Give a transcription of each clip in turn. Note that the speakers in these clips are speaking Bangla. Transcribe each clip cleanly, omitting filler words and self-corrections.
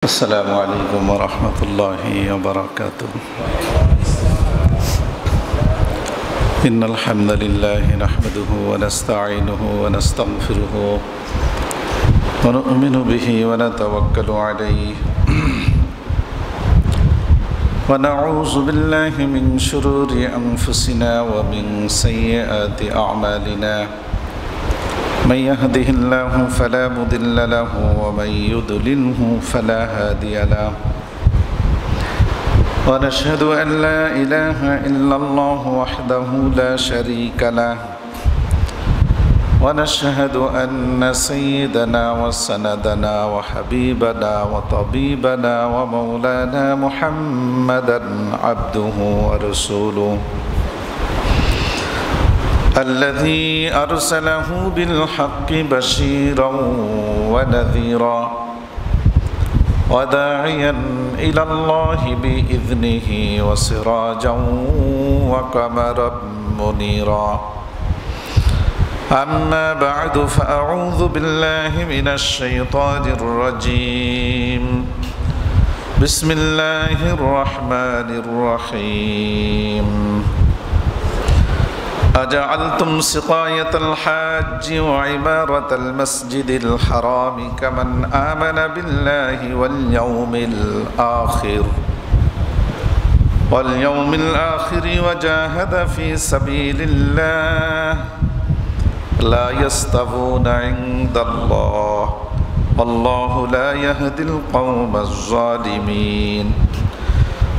السلام عليكم ورحمة الله وبركاته. إن الحمد لله نحمده ونستعينه ونستغفره ونؤمن به ونتوكل عليه ونعوذ بالله من شرور أنفسنا ومن سيئات أعمالنا من يهده الله فلا مضل له ومن يضلله فلا هادي له ونشهد أن لا إله إلا الله وحده لا شريك له ونشهد أن سيدنا وسندنا وحبيبنا وطبيبنا ومولانا محمدا عبده ورسوله الذي أرسله بالحق بشيرا ونذيرا وداعيا إلى الله بإذنه وسراجا وقمرا منيرا أما بعد فأعوذ بالله من الشيطان الرجيم بسم الله الرحمن الرحيم أجعلتم سقاية الحاج وعمارة المسجد الحرام كمن آمن بالله واليوم الآخر وجاهد في سبيل الله لا يستوون عند الله والله لا يهدي القوم الظالمين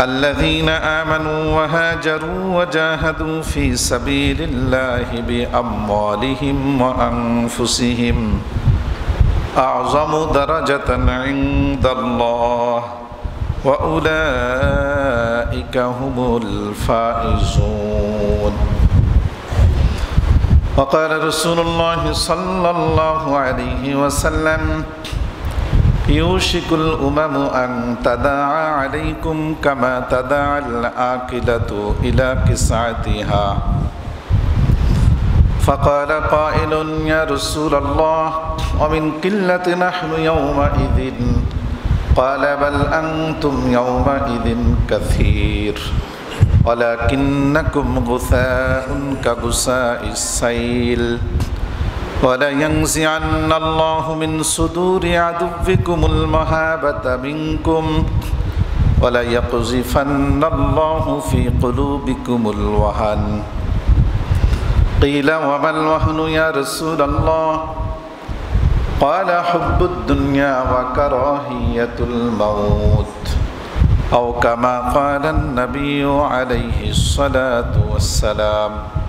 الذين آمنوا وهاجروا وجاهدوا في سبيل الله بأموالهم وأنفسهم أعظم درجة عند الله وأولئك هم الفائزون. وقال رسول الله صلى الله عليه وسلم يوشك الأمم أن تداعى عليكم كما تداعى الآكلة إلى قصعتها فقال قائل يا رسول الله ومن قلة نحن يومئذ قال بل أنتم يومئذ كثير ولكنكم غثاء كغثاء السيل ولا ينزعن الله من صدور عدوكم المهابة منكم ولا يقذفن الله في قلوبكم الوهن قيل وما الوهن يا رسول الله قال حب الدنيا وكراهية الموت أو كما قال النبي عليه الصلاة والسلام.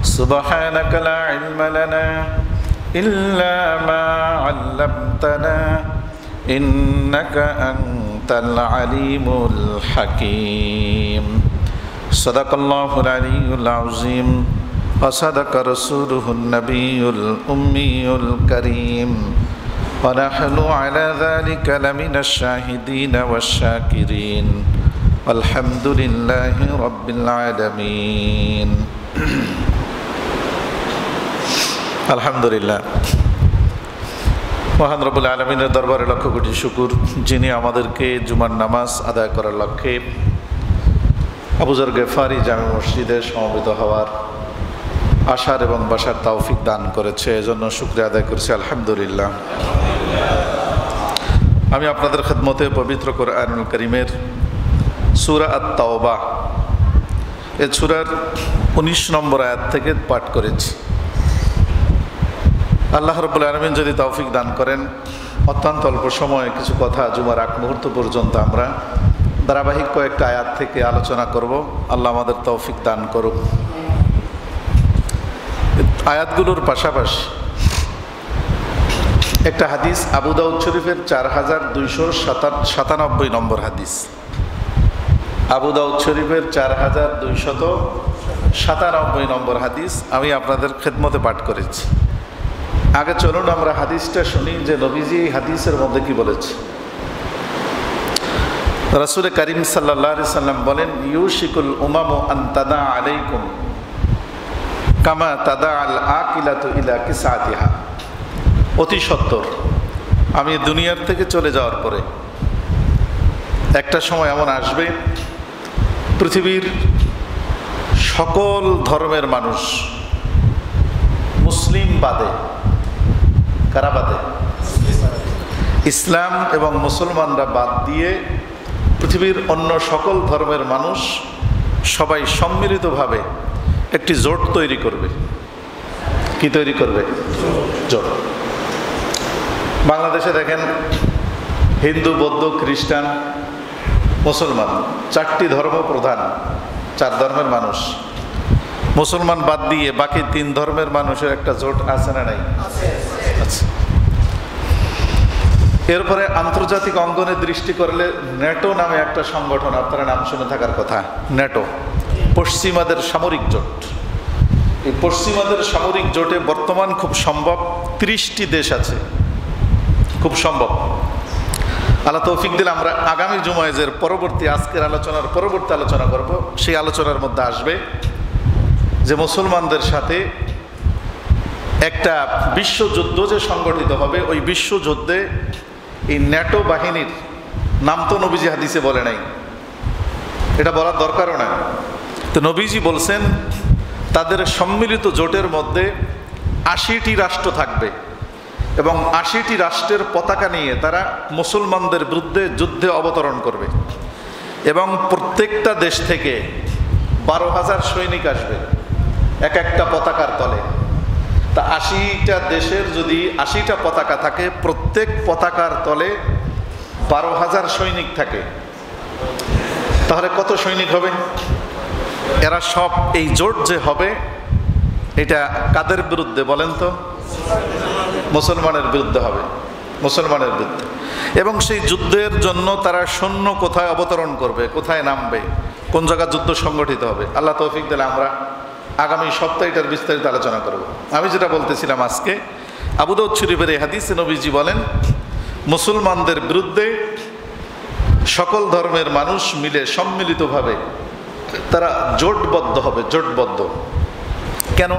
سبحانك لا علم لنا إلا ما علمتنا إنك أنت العليم الحكيم. صدق الله العلي العظيم وصدق رسوله النبي الأمي الكريم ونحن على ذلك لمن الشاهدين والشاكرين والحمد لله رب العالمين. আলহামদুলিল্লাহ, মহান রব্বুল আলামিনের দরবারে লক্ষ কোটি শুকুর, যিনি আমাদেরকে জুমার নামাজ আদায় করার লক্ষ্যে আবু যর গেফারি জামে মসজিদে সমবেত হওয়ার আশার এবং বাসার তৌফিক দান করেছে, এজন্য শুকরিয়া আদায় করছি আলহামদুলিল্লাহ। আমি আপনাদের খেদমতে পবিত্র কোরআনুল কারীমের সূরা আত-তাওবা এই সূরার 19 নম্বর আয়াত থেকে পাঠ করেছি। আল্লাহ রাব্বুল আলামিন যদি তৌফিক দান করেন, অত্যন্ত অল্প সময়ে কিছু কথা জুমার আগ মুহূর্ত পর্যন্ত আমরা ধারাবাহিক কয়েকটা আয়াত থেকে আলোচনা করব। আল্লাহ আমাদের তৌফিক দান করুক। আয়াতগুলোর পাশাপাশি একটা হাদিস আবু দাউদ শরীফের 4297 নম্বর হাদিস, আবু দাউদ শরীফের 4297 নম্বর হাদিস আমি আপনাদের খেদমতে পাঠ করেছি। আগে চলুন আমরা হাদিসটা শুনি যে নবীজি এই হাদিসের মধ্যে কি বলেছে। রাসূল করিম সাল্লাল্লাহু আলাইহি সাল্লাম বলেন, ইউশিকুল উমামু আন তাদা আলাইকুম কামা তাদা আল আকিলাতু ইলা কিসাতিহা। অতি সত্বর আমি দুনিয়ার থেকে চলে যাওয়ার পরে একটা সময় এমন আসবে পৃথিবীর সকল ধর্মের মানুষ, মুসলিম বাদে, কারা বাদে? ইসলাম এবং মুসলমানরা বাদ দিয়ে পৃথিবীর অন্য সকল ধর্মের মানুষ সবাই সম্মিলিতভাবে একটি জোট তৈরি করবে। কি তৈরি করবে? জোট। বাংলাদেশে দেখেন হিন্দু, বৌদ্ধ, খ্রিস্টান, মুসলমান, চারটি ধর্ম প্রধান, চার ধর্মের মানুষ। মুসলমান বাদ দিয়ে বাকি তিন ধর্মের মানুষের একটা জোট আছে না নাই? আচ্ছা। এরপরে আন্তর্জাতিক অঙ্গনে দৃষ্টি করলে ন্যাটো নামে একটা সংগঠন, আপনারা নাম শুনে থাকার কথা, ন্যাটো, পশ্চিমাদের সামরিক জোট। এই পশ্চিমাদের সামরিক জোটে বর্তমান খুব সম্ভব 30টি দেশ আছে, খুব সম্ভব। আল্লাহ তৌফিক দিলে আমরা আগামী জুমায়েজের পরবর্তী, আজকের আলোচনার পরবর্তী আলোচনা করব। সেই আলোচনার মধ্যে আসবে যে মুসলমানদের সাথে একটা বিশ্বযুদ্ধ যে সংগঠিত হবে, ওই বিশ্বযুদ্ধে এই ন্যাটো বাহিনীর নাম তো নবীজি হাদিসে বলে নাই, এটা বলার দরকারও না। তো নবীজি বলছেন তাদের সম্মিলিত জোটের মধ্যে 80টি রাষ্ট্র থাকবে এবং 80টি রাষ্ট্রের পতাকা নিয়ে তারা মুসলমানদের বিরুদ্ধে যুদ্ধে অবতরণ করবে এবং প্রত্যেকটা দেশ থেকে 12,000 সৈনিক আসবে এক একটা পতাকার তলে। তা 80টা দেশের যদি 80টা পতাকা থাকে, প্রত্যেক পতাকার তলে 12,000 সৈনিক থাকে, তাহলে কত সৈনিক হবে? এরা সব, এই জোট যে হবে এটা কাদের বিরুদ্ধে বলেন তো? মুসলমানের বিরুদ্ধে হবে, মুসলমানের বিরুদ্ধে। এবং সেই যুদ্ধের জন্য তারা সৈন্য কোথায় অবতরণ করবে, কোথায় নামবে, কোন জায়গায় যুদ্ধ সংগঠিত হবে, আল্লাহ তৌফিক দিলে আমরা আগামী সপ্তাহে এটার বিস্তারিত আলোচনা করব। আমি যেটা বলতেছিলাম আজকে, আবু দাউদ শরীফের এই হাদিসে নবীজি বলেন মুসলমানদের বিরুদ্ধে সকল ধর্মের মানুষ মিলে সম্মিলিতভাবে তারা জোটবদ্ধ হবে। জোটবদ্ধ কেন?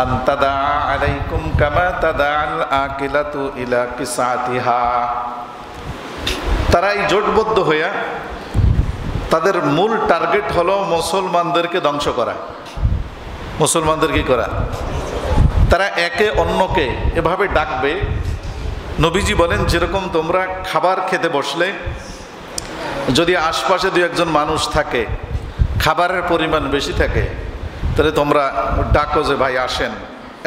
আনতাদা আলাইকুম কামা তাদাল আকিলাতু ইলা কিসাতিহা। তারা এই জোটবদ্ধ হইয়া তাদের মূল টার্গেট হলো মুসলমানদেরকে ধ্বংস করা। মুসলমানদের কি করা? তারা একে অন্যকে এভাবে ডাকবে, নবীজি বলেন যেরকম তোমরা খাবার খেতে বসলে যদি আশপাশে দু একজন মানুষ থাকে, খাবারের পরিমাণ বেশি থাকে, তাহলে তোমরা ডাকো যে ভাই আসেন,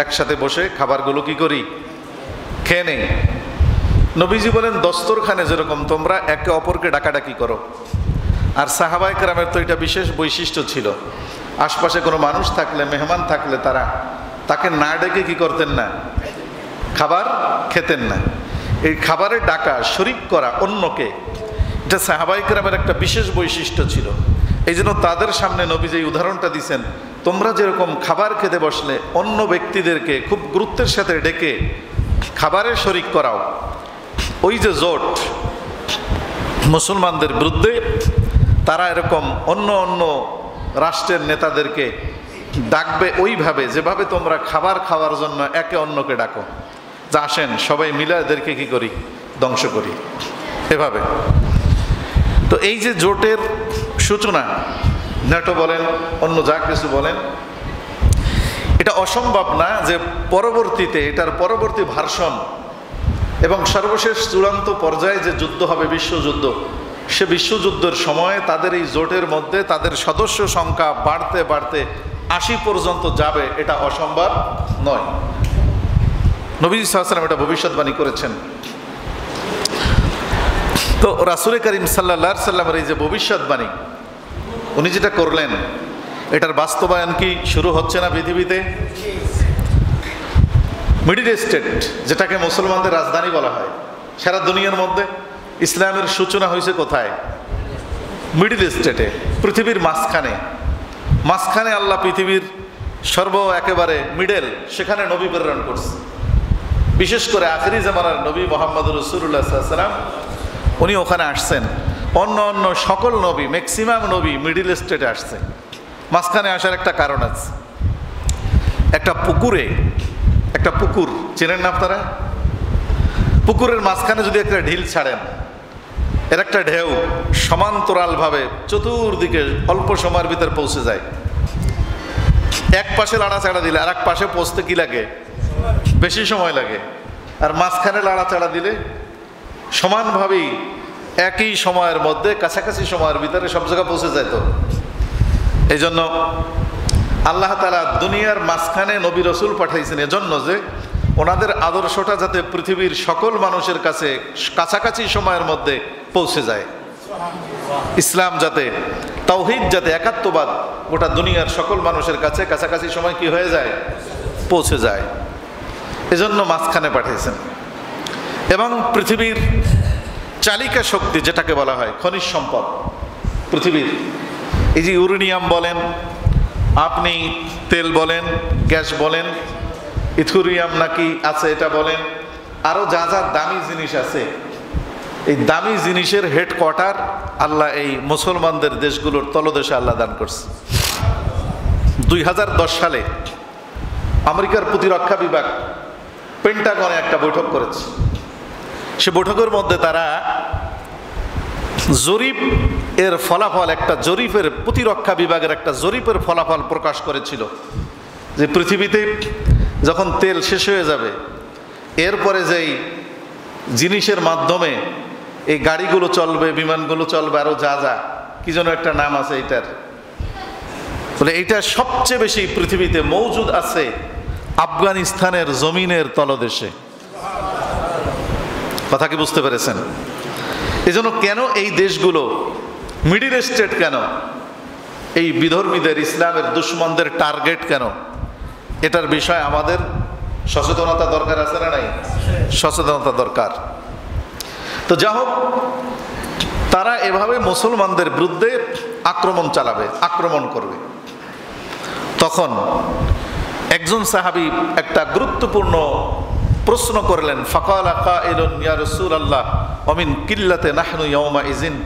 একসাথে বসে খাবারগুলো কি করি, খেয়ে নেই। নবীজি বলেন দস্তরখানে যেরকম তোমরা একে অপরকে ডাকাডাকি করো। আর সাহাবায়ে কেরামের তো এটা বিশেষ বৈশিষ্ট্য ছিল, আশপাশে কোনো মানুষ থাকলে, মেহমান থাকলে তারা তাকে না ডেকে কি করতেন না, খাবার খেতেন না। এই খাবারে ডাকা, শরিক করা অন্যকে, এটা সাহাবায়ে কেরামের একটা বিশেষ বৈশিষ্ট্য ছিল। এই জন্য তাদের সামনে নবী যে উদাহরণটা দিয়েছেন, তোমরা যেরকম খাবার খেতে বসলে অন্য ব্যক্তিদেরকে খুব গুরুত্বের সাথে ডেকে খাবারে শরিক করাও, ওই যে জোট মুসলমানদের বিরুদ্ধে, তারা এরকম অন্য অন্য রাষ্ট্রের নেতাদেরকে ডাকবে ওইভাবে যেভাবে তোমরা খাবার খাওয়ার জন্য একে অন্যকে ডাকো, যা আসেন সবাই মিলে এদেরকে কি করি, ধ্বংস করি, এভাবে। তো এই যে জোটের সূচনা, ন্যাটো বলেন, অন্য যা কিছু বলেন, এটা অসম্ভব না যে পরবর্তীতে এটার পরবর্তী ভার্সন এবং সর্বশেষ চূড়ান্ত পর্যায়ে যে যুদ্ধ হবে, বিশ্বযুদ্ধ, সে বিশ্বযুদ্ধের সময় তাদের এই জোটের মধ্যে তাদের সদস্য সংখ্যা বাড়তে বাড়তে 80 পর্যন্ত যাবে, এটা অসম্ভব নয়। নবী সাল্লাল্লাহু আলাইহি ওয়াসাল্লাম এটা ভবিষ্যৎবাণী করেছেন। তো রাসূল করিম সাল্লাল্লাহু আলাইহি ওয়াসাল্লামের এই যে ভবিষ্যৎবাণী উনি যেটা করলেন, এটার বাস্তবায়ন কি শুরু হচ্ছে না পৃথিবীতে? মিডল স্টেট, যেটাকে মুসলমানদের রাজধানী বলা হয়, সারা দুনিয়ার মধ্যে ইসলামের সূচনা হয়েছে কোথায়? মিডল স্টেটে, পৃথিবীর মাঝখানে। মাঝখানে আল্লাহ পৃথিবীর একেবারে মিডল, সেখানে নবী প্রেরণ করছে। বিশেষ করে আখিরি জামানার নবী মুহাম্মদ রাসূলুল্লাহ সাল্লাল্লাহু আলাইহি ওয়াসাল্লাম, উনি ওখানে আসছেন। অন্য অন্য সকল নবী, ম্যাক্সিমাম নবী মিডল স্টেটে আসছে। মাঝখানে আসার একটা কারণ আছে। একটা পুকুরে, একটা পুকুর চেনেন না আপনারা? পুকুরের মাঝখানে যদি একটা ঢিল ছাড়েন, এর একটা ঢেউ সমান্তরালভাবে চতুর্দিকে অল্প সময়ের ভিতর পৌঁছে যায়। এক পাশে লাড়াচাড়া দিলে আর এক পাশে পৌঁছতে কি লাগে? বেশি সময় লাগে। আর মাঝখানে লাড়াচাড়া দিলে সমানভাবেই একই সময়ের মধ্যে কাছাকাছি সময়ের ভিতরে সব জায়গায় পৌঁছে যায়। তো এই জন্য আল্লাহ তাআলা দুনিয়ার মাঝখানে নবী রসুল পাঠাইছেন এজন্য যে ওনাদের আদর্শটা যাতে পৃথিবীর সকল মানুষের কাছে কাছাকাছি সময়ের মধ্যে পৌঁছে যায়। ইসলাম যাতে, তাওহীদ যাতে, একাত্মবাদ গোটা দুনিয়ার সকল মানুষের কাছে কাছাকাছি সময় কি হয়ে যায়? পৌঁছে যায়। এজন্য মাঝখানে পাঠিয়েছেন। এবং পৃথিবীর চালিকা শক্তি যেটাকে বলা হয় খনিজ সম্পদ পৃথিবীর, এই যে ইউরেনিয়াম বলেন, আপনি তেল বলেন, গ্যাস বলেন, ইথুরিয়াম নাকি আছে এটা বলেন, আরও যা যা দামি জিনিস আছে, এই দামি জিনিসের হেডকোয়ার্টার আল্লাহ এই মুসলমানদের দেশগুলোর তলদেশে আল্লাহ দান করছে। 2010 সালে আমেরিকার প্রতিরক্ষা বিভাগ পেন্টাগনে একটা বৈঠক করেছে। সে বৈঠকের মধ্যে তারা জরিপ এর ফলাফল, একটা জরিপের, প্রতিরক্ষা বিভাগের একটা জরিপের ফলাফল প্রকাশ করেছিল যে পৃথিবীতে যখন তেল শেষ হয়ে যাবে এরপরে যেই জিনিসের মাধ্যমে এই গাড়িগুলো চলবে, বিমানগুলো চলবে, আরও যা যা কি যেন একটা নাম আছে এইটার, বলে এইটা সবচেয়ে বেশি পৃথিবীতে মজুদ আছে আফগানিস্তানের জমিনের তলদেশে। কথা কি বুঝতে পেরেছেন? এই জন্য কেন এই দেশগুলো মিডিল স্টেট, কেন এই বিধর্মীদের, ইসলামের দুশ্মনদের টার্গেট কেন, এটার বিষয়ে আমাদের সচেতনতা দরকার আছে না নাই? সচেতনতা দরকার। তো যা হোক, তারা এভাবে মুসলমানদের বিরুদ্ধে আক্রমণ চালাবে, আক্রমণ করবে। তখন একজন সাহাবী একটা গুরুত্বপূর্ণ প্রশ্ন করলেন, ফাকালা কাইলুন ইয়া রাসূলুল্লাহ ওয়া মিন কিল্লাতে নাহনু ইয়াওমা ইযিন।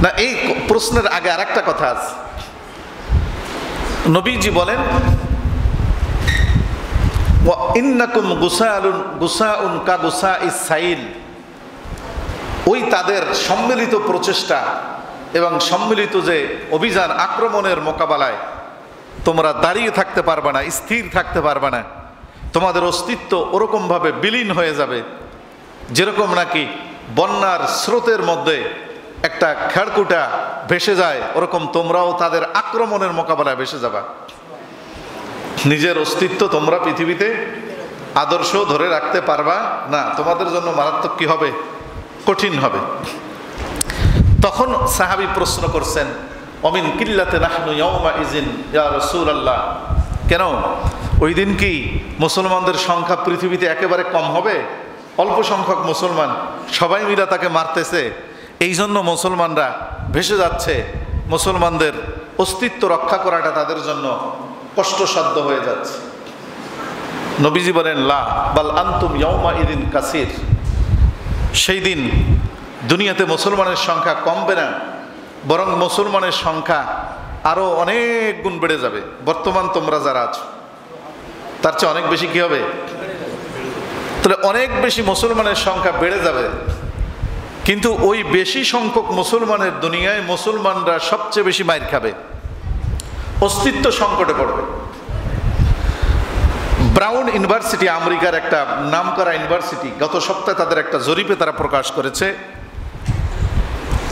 না, এই প্রশ্নের আগে আরেকটা কথা আছে। নবীজি বলেন, ওয়া ইন্নাকুম গুসাউন কা গুসাইস সাইল। ওই তাদের সম্মিলিত প্রচেষ্টা এবং সম্মিলিত যে অভিযান, আক্রমণের মোকাবেলায় তোমরা দাঁড়িয়ে থাকতে পারবে না, স্থির থাকতে পারবে না। তোমাদের অস্তিত্ব ওরকমভাবে বিলীন হয়ে যাবে যেরকম নাকি বন্যার স্রোতের মধ্যে একটা খেড়কুটা ভেসে যায়, ওরকম তোমরাও তাদের আক্রমণের মোকাবেলায় ভেসে যাবা। নিজের অস্তিত্ব তোমরা পৃথিবীতে আদর্শ ধরে রাখতে পারবা না, তোমাদের জন্য মারাত্মক কি হবে? কঠিন হবে। তখন সাহাবী প্রশ্ন করছেন, অমিন কিল্লাতে নাহনু ইয়াওমা ইযিন ইয়া রাসূলুল্লাহ, কেন ওই দিন কি মুসলমানদের সংখ্যা পৃথিবীতে একেবারে কম হবে? অল্প সংখ্যক মুসলমান, সবাই মিলে তাকে মারতেছে, এই জন্য মুসলমানরা ভেসে যাচ্ছে, মুসলমানদের অস্তিত্ব রক্ষা করাটা তাদের জন্য কষ্টসাধ্য হয়ে যাচ্ছে। নবীজি বলেন, লা বাল আনতুম ইয়াওমা ইযিন কাসীর। সেই দিন দুনিয়াতে মুসলমানের সংখ্যা কমবে না, বরং মুসলমানের সংখ্যা আরো অনেক গুণ বেড়ে যাবে। বর্তমান তোমরা যারা আছো তার চেয়ে অনেক বেশি কি হবে? তাহলে অনেক বেশি মুসলমানের সংখ্যা বেড়ে যাবে। কিন্তু ওই বেশি সংখ্যক মুসলমানের দুনিয়ায় মুসলমানরা সবচেয়ে বেশি মাইর খাবে, অস্তিত্ব সংকটে পড়বে। ব্রাউন ইউনিভার্সিটি, আমেরিকার একটা নামকরা ইউনিভার্সিটি, গত সপ্তাহে তাদের একটা জরিপে তারা প্রকাশ করেছে,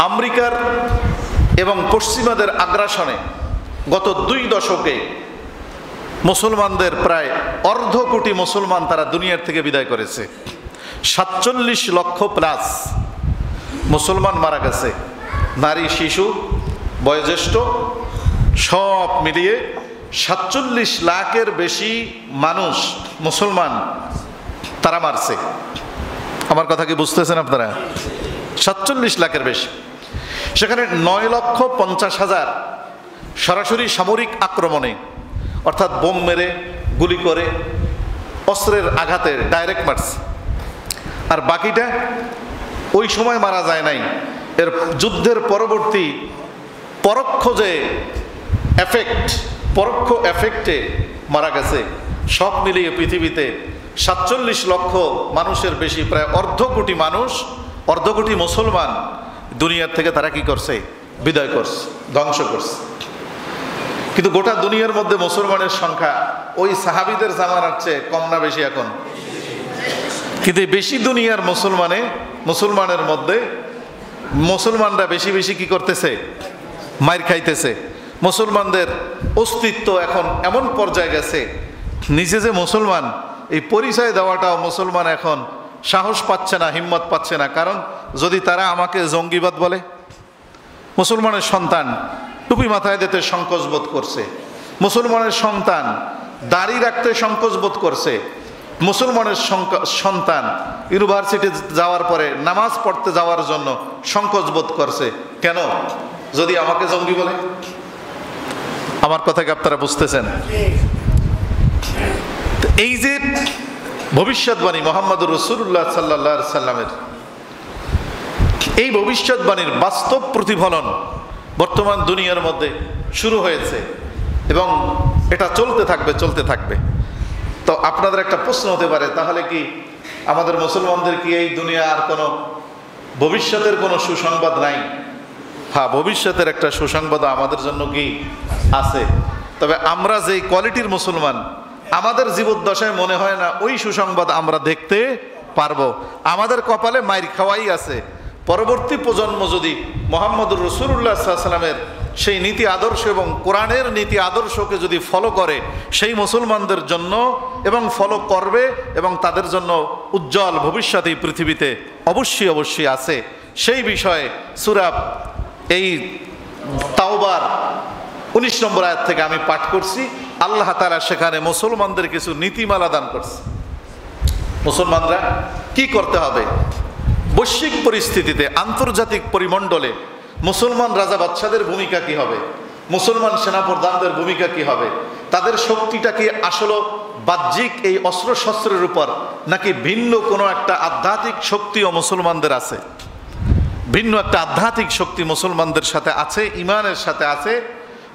আমেরিকার এবং পশ্চিমাদের আগ্রাসনে গত 2 দশকে মুসলমানদের প্রায় 1/2 কোটি মুসলমান তারা দুনিয়ার থেকে বিদায় করেছে। 47 লক্ষ প্লাস মুসলমান মারা গেছে, নারী, শিশু, বয়োজ্যেষ্ঠ সব মিলিয়ে 47 লাখের বেশি মানুষ মুসলমান তারা মারছে। আমার কথা কি বুঝতেছেন আপনারা? 47 লাখের বেশি। সেখানে 9,50,000 সরাসরি সামরিক আক্রমণে, অর্থাৎ বোম মেরে, গুলি করে, অস্ত্রের আঘাতে ডাইরেক্ট মারছে। আর বাকিটা ওই সময় মারা যায় নাই, এর যুদ্ধের পরবর্তী পরোক্ষ যে এফেক্ট, পরোক্ষ এফেক্টে মারা গেছে। সব মিলিয়ে পৃথিবীতে 47 লক্ষ মানুষের বেশি, প্রায় 1/2 কোটি মানুষ অর্ধকোটি মুসলমান দুনিয়ার থেকে তারা কি করছে? বিদায় করছে, ধ্বংস করছে। কিন্তু গোটা দুনিয়ার মধ্যে মুসলমানের সংখ্যা ওই সাহাবীদের জামানার চেয়ে কম না বেশি এখন? কিন্তু বেশি দুনিয়ার মুসলমানের মধ্যে মুসলমানরা বেশি বেশি কি করতেছে? মাইর খাইতেছে। মুসলমানদের অস্তিত্ব এখন এমন পর্যায়ে গেছে, নিজে যে মুসলমান এই পরিচয় দেওয়াটাও মুসলমান এখন সাহস পাচ্ছে না, হিম্মত পাচ্ছে না। কারণ যদি তারা আমাকে জঙ্গিবাদ বলে, মুসলমানের সন্তান টুপি মাথায় দিতে সংকোচ বোধ করছে, মুসলমানের সন্তান দাড়ি রাখতে সংকোচ বোধ করছে, মুসলমানের সন্তান ইউনিভার্সিটি যাওয়ার পরে নামাজ পড়তে যাওয়ার জন্য সংকোচ বোধ করছে। কেন? যদি আমাকে জঙ্গি বলে। আমার কথা কি আপনারা বুঝতেছেন? এই যে ভবিষ্যৎবাণী মুহাম্মদুর রাসূলুল্লাহ সাল্লাল্লাহু আলাইহি সাল্লামের, এই ভবিষ্যৎবাণীর বাস্তব প্রতিফলন বর্তমান দুনিয়ার মধ্যে শুরু হয়েছে এবং এটা চলতে থাকবে। তো আপনাদের একটা প্রশ্ন হতে পারে, তাহলে কি আমাদের মুসলমানদের কি এই দুনিয়া আর কোনো ভবিষ্যতের কোনো সুসংবাদ নাই? হ্যাঁ, ভবিষ্যতের একটা সুসংবাদ আমাদের জন্য কি আছে। তবে আমরা যেই কোয়ালিটির মুসলমান, আমাদের জীবদ্দশায় মনে হয় না ওই সুসংবাদ আমরা দেখতে পারবো। আমাদের কপালে মাইর খাওয়াই আছে। পরবর্তী প্রজন্ম যদি মুহাম্মদুর রাসূলুল্লাহ সাল্লাল্লাহু আলাইহি ওয়াসাল্লামের সেই নীতি আদর্শ এবং কোরআনের নীতি আদর্শকে যদি ফলো করে, সেই মুসলমানদের জন্য এবং ফলো করবে এবং তাদের জন্য উজ্জ্বল ভবিষ্যৎ এই পৃথিবীতে অবশ্যই আছে। সেই বিষয়ে সূরা এই তাওবার 19 নম্বর আয়াত থেকে আমি পাঠ করছি। আল্লাহ তাআলা সেখানে মুসলমানদের কিছু নীতিমালা দান করছে। মুসলমানরা কি করতে হবে বৈশ্বিক পরিস্থিতিতে, আন্তর্জাতিক পরিমণ্ডলে মুসলমান রাজা বাদশাদের ভূমিকা কি হবে, মুসলমান সেনাপ্রধানদের ভূমিকা কি হবে, তাদের শক্তিটা কি আসলে বাহ্যিক এই অস্ত্র শস্ত্রের উপর, নাকি ভিন্ন কোনো একটা আধ্যাত্মিক শক্তিও মুসলমানদের আছে? ভিন্ন একটা আধ্যাত্মিক শক্তি মুসলমানদের সাথে আছে, ইমানের সাথে আছে।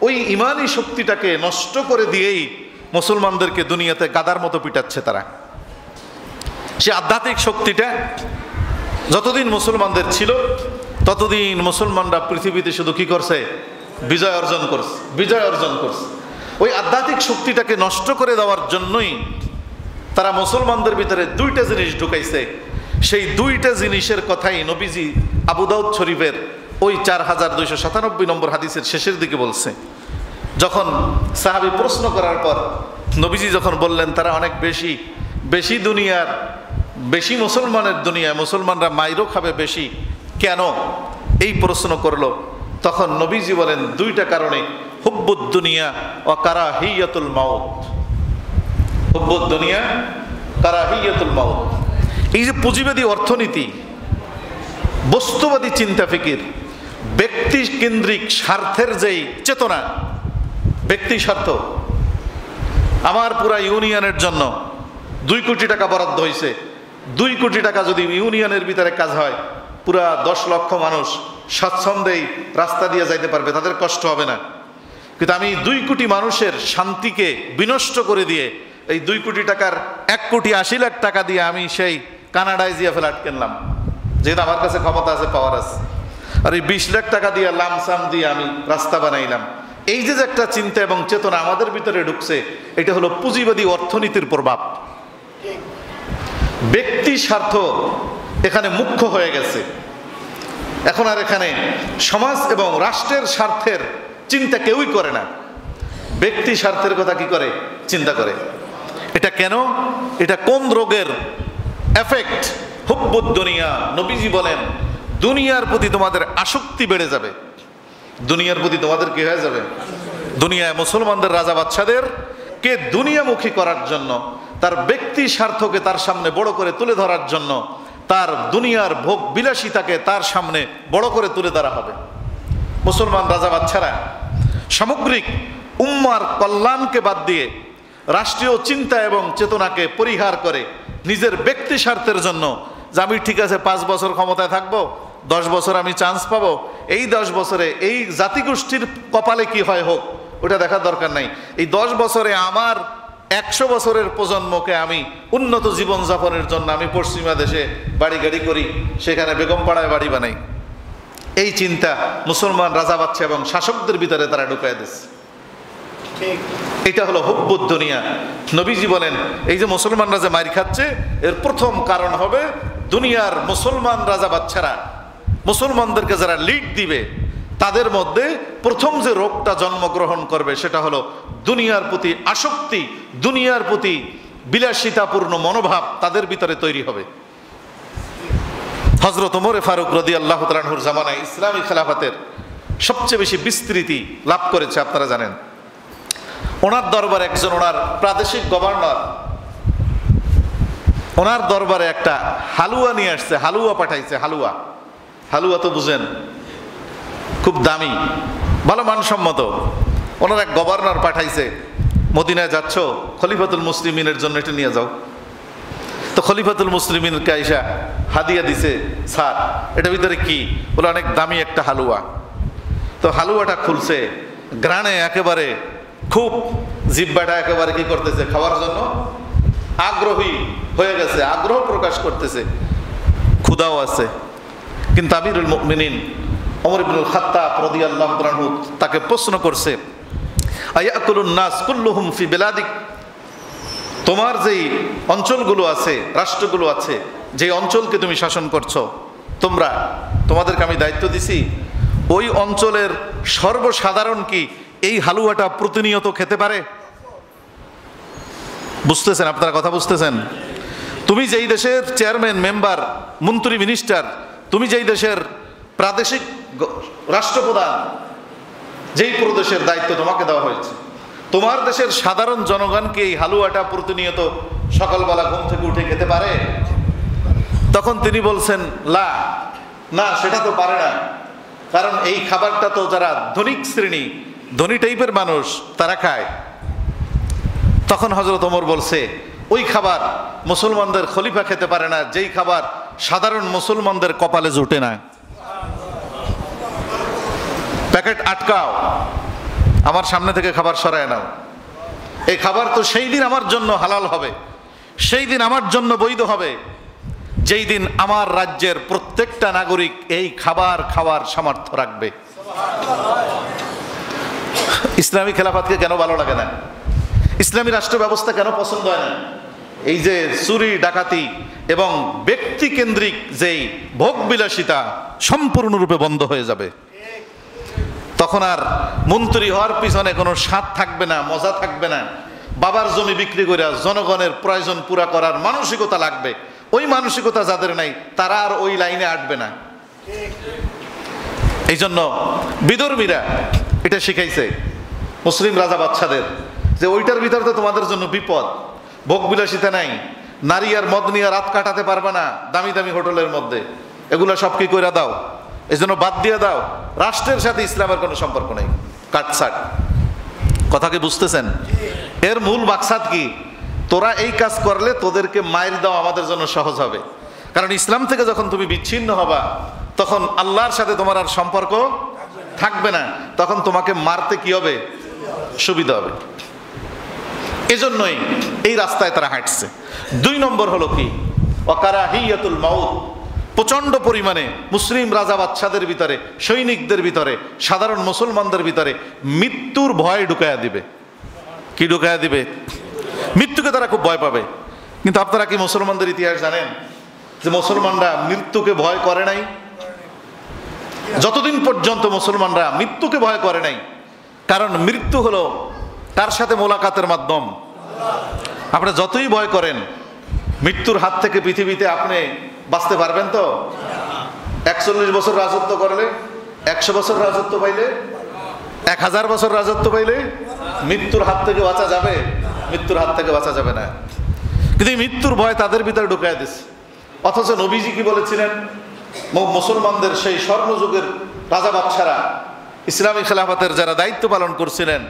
ওই ইমানি শক্তিটাকে নষ্ট করে দিয়েই মুসলমানদেরকে দুনিয়াতে গাদার মতো পিটাচ্ছে তারা। সে আধ্যাত্মিক শক্তিটা যতদিন মুসলমানদের ছিল ততদিন মুসলমানরা পৃথিবীতে শুধু কি করছে? বিজয় অর্জন করছে। ওই আধ্যাত্মিক শক্তিটাকে নষ্ট করে দেওয়ার জন্যই তারা মুসলমানদের ভিতরে দুইটা জিনিস ঢুকাইছে। সেই দুইটা জিনিসের কথাই নবীজি আবু দাউদ শরীফের ওই 4297 নম্বর হাদিসের শেষের দিকে বলছে। যখন সাহাবী প্রশ্ন করার পর নবীজি যখন বললেন তারা অনেক বেশি দুনিয়ার, বেশি মুসলমানের দুনিয়ায় মুসলমানরা মাইরও খাবে বেশি, কেন এই প্রশ্ন করলো? তখন নবীজি বলেন দুইটা কারণে, হুব্বুদ দুনিয়া ও কারাহিয়াতুল মাউত। হুব্বুদ দুনিয়া, কারাহিয়াতুল মাউত। এই যে পুঁজিবাদী অর্থনীতি, বস্তুবাদী চিন্তা ফিকির, ব্যক্তি কেন্দ্রিক স্বার্থের যেই চেতনা, ব্যক্তি স্বার্থ। আমার পুরা ইউনিয়নের জন্য 2 কোটি টাকা বরাদ্দ হয়েছে, 2 কোটি টাকা যদি ইউনিয়নের ভিতরে কাজ হয়, পুরা 10 লক্ষ মানুষ স্বাচ্ছন্দ্যেই রাস্তা দিয়ে যাইতে পারবে, তাদের কষ্ট হবে না। কিন্তু আমি 2 কোটি মানুষের শান্তিকে বিনষ্ট করে দিয়ে এই 2 কোটি টাকার 1,80,00,000 টাকা দিয়ে আমি সেই কানাডায় জিয়া ফ্ল্যাট কিনলাম, যেহেতু আমার কাছে ক্ষমতা আছে, পাওয়ার আছে। আর এই 20 লাখ টাকা দিয়ে লামসাম দিয়ে আমি রাস্তা বানাইলাম। এই যে একটা চিন্তা এবং চেতনা আমাদের ভিতরে ঢুকছে, এটা হলো পুঁজিবাদী অর্থনীতির প্রভাব। ব্যক্তি স্বার্থ এখানে মুখ্য হয়ে গেছে। এখন আর এখানে সমাজ এবং রাষ্ট্রের স্বার্থের চিন্তা কেউই করে না, ব্যক্তি স্বার্থের কথা কি করে? চিন্তা করে। এটা কেন? এটা কোন রোগের এফেক্ট? হুব্বুদ দুনিয়া। নবীজি বলেন দুনিয়ার প্রতি তোমাদের আসক্তি বেড়ে যাবে। দুনিয়ার প্রতি তোমাদের কি হয়ে যাবে? দুনিয়ায় মুসলমানদের রাজা বাদশাদের কে দুনিয়ামুখী করার জন্য, তার ব্যক্তি স্বার্থকে তার সামনে বড় করে তুলে ধরার জন্য, তার দুনিয়ার ভোগ বিলাসিতাকে তার সামনে বড় করে তুলে ধরা হবে। মুসলমান রাজা বাদশারা সামগ্রিক উম্মার কল্যাণকে বাদ দিয়ে রাষ্ট্রীয় চিন্তা এবং চেতনাকে পরিহার করে নিজের ব্যক্তি স্বার্থের জন্য, যে আমি ঠিক আছে 5 বছর ক্ষমতায় থাকবো, 10 বছর আমি চান্স পাবো, এই 10 বছরে এই জাতিগোষ্ঠীর কপালে কি হয় হোক ওটা দেখার দরকার নাই, এই 10 বছরে আমার 100 বছরের প্রজন্মকে আমি উন্নত জীবনযাপনের জন্য আমি পশ্চিমা দেশে বাড়ি গাড়ি করি, সেখানে বেগমপাড়ায় বাড়ি বানাই। এই চিন্তা মুসলমান রাজা বাচ্চা এবং শাসকদের ভিতরে তারা ঢুকায় দিচ্ছে। এটা হলো হুব্বুদ দুনিয়া। নবীজি বলেন এই যে মুসলমানরা যে মার খাচ্ছে এর প্রথম কারণ হবে দুনিয়ার মুসলমান রাজা বাচ্চারা, মুসলমানদেরকে যারা লিড দিবে তাদের মধ্যে প্রথম যে রোগটা জন্মগ্রহণ করবে সেটা হলো দুনিয়ার প্রতি আসক্তি, দুনিয়ার প্রতি বিলাসিতাপূর্ণ মনোভাব তাদের ভিতরে তৈরি হবে। হযরত ওমর ফারুক রাদিয়াল্লাহু তাআলা আনহুর জামানায় ইসলামী খেলাফতের সবচেয়ে বেশি বিস্তৃতি লাভ করেছে, আপনারা জানেন। ওনার দরবারে একজন ওনার প্রাদেশিক গভর্নর ওনার দরবারে একটা হালুয়া নিয়ে আসছে, হালুয়া পাঠাইছে। হালুয়া, হালুয়া তো বুঝেন, খুব দামি, ভালো মানসম্মত। ওনার এক গভর্নর পাঠাইছে, মদিনায় যাচ্ছ, খলিফাতুল মুসলিমিনের জন্য এটা নিয়ে যাও। তো খলিফাতুল মুসলিমিনকে আইসা হাদিয়া দিছে, স্যার এটা ভিতরে কি? বলে অনেক দামি একটা হালুয়া। তো হালুয়াটা খুলছে, গ্রানে একেবারে খুব জিব্বাটা একেবারে কি করতেছে, খাওয়ার জন্য আগ্রহী হয়ে গেছে, আগ্রহ প্রকাশ করতেছে, ক্ষুধাও আছে। কিন্তু আমিরুল মুমিনিন ওমর ইবনুল খাত্তাব রাদিয়াল্লাহু তাআলা আনহু তাকে প্রশ্ন করছে, আয়াকুলুন নাস কুল্লুহুম ফি বিলাদিক, তোমার যেই অঞ্চলগুলো আছে, রাষ্ট্রগুলো আছে, যে অঞ্চলকে তুমি শাসন করছো, তোমাদেরকে আমি দায়িত্ব দিছি, ওই অঞ্চলের সর্বসাধারণ কি এই হালুয়াটা প্রতিনিয়ত খেতে পারে? বুঝতেছেন আপনারা, কথা বুঝতেছেন? তুমি যেই দেশের চেয়ারম্যান, মেম্বার, মন্ত্রী, মিনিস্টার, তুমি যেই দেশের প্রাদেশিক রাষ্ট্রপ্রধান, যেই প্রদেশের দায়িত্ব তোমাকে দেওয়া হয়েছে, তোমার দেশের সাধারণ জনগণকে এই হালুয়াটা প্রতিনিয়ত সকালবেলা ঘুম থেকে উঠে খেতে পারে? তখন তিনি বলছেন, না সেটা তো পারে না, কারণ এই খাবারটা তো যারা ধনিক শ্রেণী, ধনী টাইপের মানুষ তারা খায়। তখন হযরত ওমর বলছে, ওই খাবার মুসলমানদের খলিফা খেতে পারে না, যেই খাবার সাধারণ মুসলমানদের কপালে জুটে না। প্যাকেট আটকাও, আমার সামনে থেকে খাবার সরায় নাও। এই খাবার তো সেই দিন আমার জন্য হালাল হবে, সেই দিন আমার জন্য বৈধ হবে যেই দিন আমার রাজ্যের প্রত্যেকটা নাগরিক এই খাবার খাওয়ার সামর্থ্য রাখবে। ইসলামী খেলাফতকে কেন ভালো লাগে না? ইসলামী রাষ্ট্র ব্যবস্থা কেন পছন্দ হয় না? এই যে চুরি ডাকাতি এবং ব্যক্তি কেন্দ্রিক যেই ভোগ বিলাসিতা সম্পূর্ণরূপে বন্ধ হয়ে যাবে। তখন আর মন্ত্রী হওয়ার পিছনে কোনো স্বাদ থাকবে না, মজা থাকবে না। বাবার জমি বিক্রি করে জনগণের প্রয়োজন পুরা করার মানসিকতা লাগবে। ওই মানসিকতা যাদের নাই তারা আর ওই লাইনে আটবে না। এই জন্য বিদর্মীরা এটা শিখাইছে মুসলিম রাজা বাচ্চাদের যে ওইটার ভিতরে তো তোমাদের জন্য বিপদ, ভোগ বিলাসিতা নাই, নারী আর মদ নিয়ে রাত কাটাতে পারবে না দামি দামি হোটেলের মধ্যে, এগুলা সব কি করে দাও, এই জন্য বাদ দিয়ে দাও। রাষ্ট্রের সাথে ইসলামের কোনো সম্পর্ক নেই, কাটছাট। কথা কি বুঝতেছেন? এর মূল মাকসাদ কি? তোরা এই কাজ করলে তোদেরকে মায়ের দাও আমাদের জন্য সহজ হবে। কারণ ইসলাম থেকে যখন তুমি বিচ্ছিন্ন হবা তখন আল্লাহর সাথে তোমার আর সম্পর্ক থাকবে না, তখন তোমাকে মারতে কি হবে? সুবিধা হবে। এজন্যই এই রাস্তায় তারা হাঁটছে। 2 নম্বর হলো কি? ওয়াকারাহিয়াতুল মাউত। প্রচন্ড পরিমাণে মুসলিম রাজা বাচ্চাদের ভিতরে, সৈনিকদের ভিতরে, সাধারণ মুসলমানদের ভিতরে মৃত্যুর ভয় ঢুকায়া দিবে। কি ঢুকায়া দিবে? মৃত্যুকে তারা খুব ভয় পাবে। কিন্তু আপনারা কি মুসলমানদের ইতিহাস জানেন যে মুসলমানরা মৃত্যুকে ভয় করে নাই? যতদিন পর্যন্ত মুসলমানরা মৃত্যুকে ভয় করে নাই, কারণ মৃত্যু হলো তার সাথে মোলাকাতের মাধ্যম। আপনি যতই ভয় করেন মৃত্যুর হাত থেকে পৃথিবীতে আপনি বাঁচতে পারবেন তো? 41 বছর রাজত্ব করলে, 100 বছর রাজত্ব পাইলে, 1000 বছর রাজত্ব পাইলে মৃত্যুর হাত থেকে বাঁচা যাবে? মৃত্যুর হাত থেকে বাঁচা যাবে না। কিন্তু মৃত্যুর ভয় তাদের ভিতরে ঢুকায় দিচ্ছে। অথচ নবীজি কি বলেছিলেন? মুসলমানদের সেই স্বর্ণযুগের রাজা বাদশারা, ইসলামী খেলাফতের যারা দায়িত্ব পালন করছিলেন,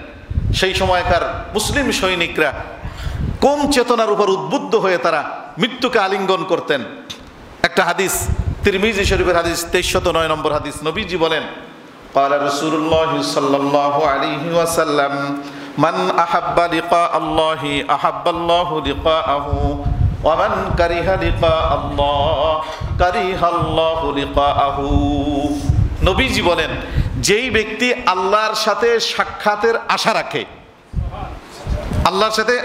সেই সময়কার মুসলিম সৈনিকরা কোন চেতনার উপর উদ্বুদ্ধ হয়ে তারা মৃত্যুকে আলিঙ্গন করতেন। একটা হাদিস, তিরমিজি শরীফের হাদিস, 2309 নম্বর হাদিস, নবীজি বলেন, ক্বালা রাসূলুল্লাহ সাল্লাল্লাহু আলাইহি ওয়াসাল্লাম মান আহাব্বা লিকা আল্লাহি আহাব্বাল্লাহু লিকাআহু ওয়া মান কারিহা লিকা আল্লাহ কারিহাল্লাহু লিকাআহু। নবীজি বলেন, যেই ব্যক্তি আল্লাহর সাথে সাক্ষাতের আশা রাখে, আল্লাহর সাথে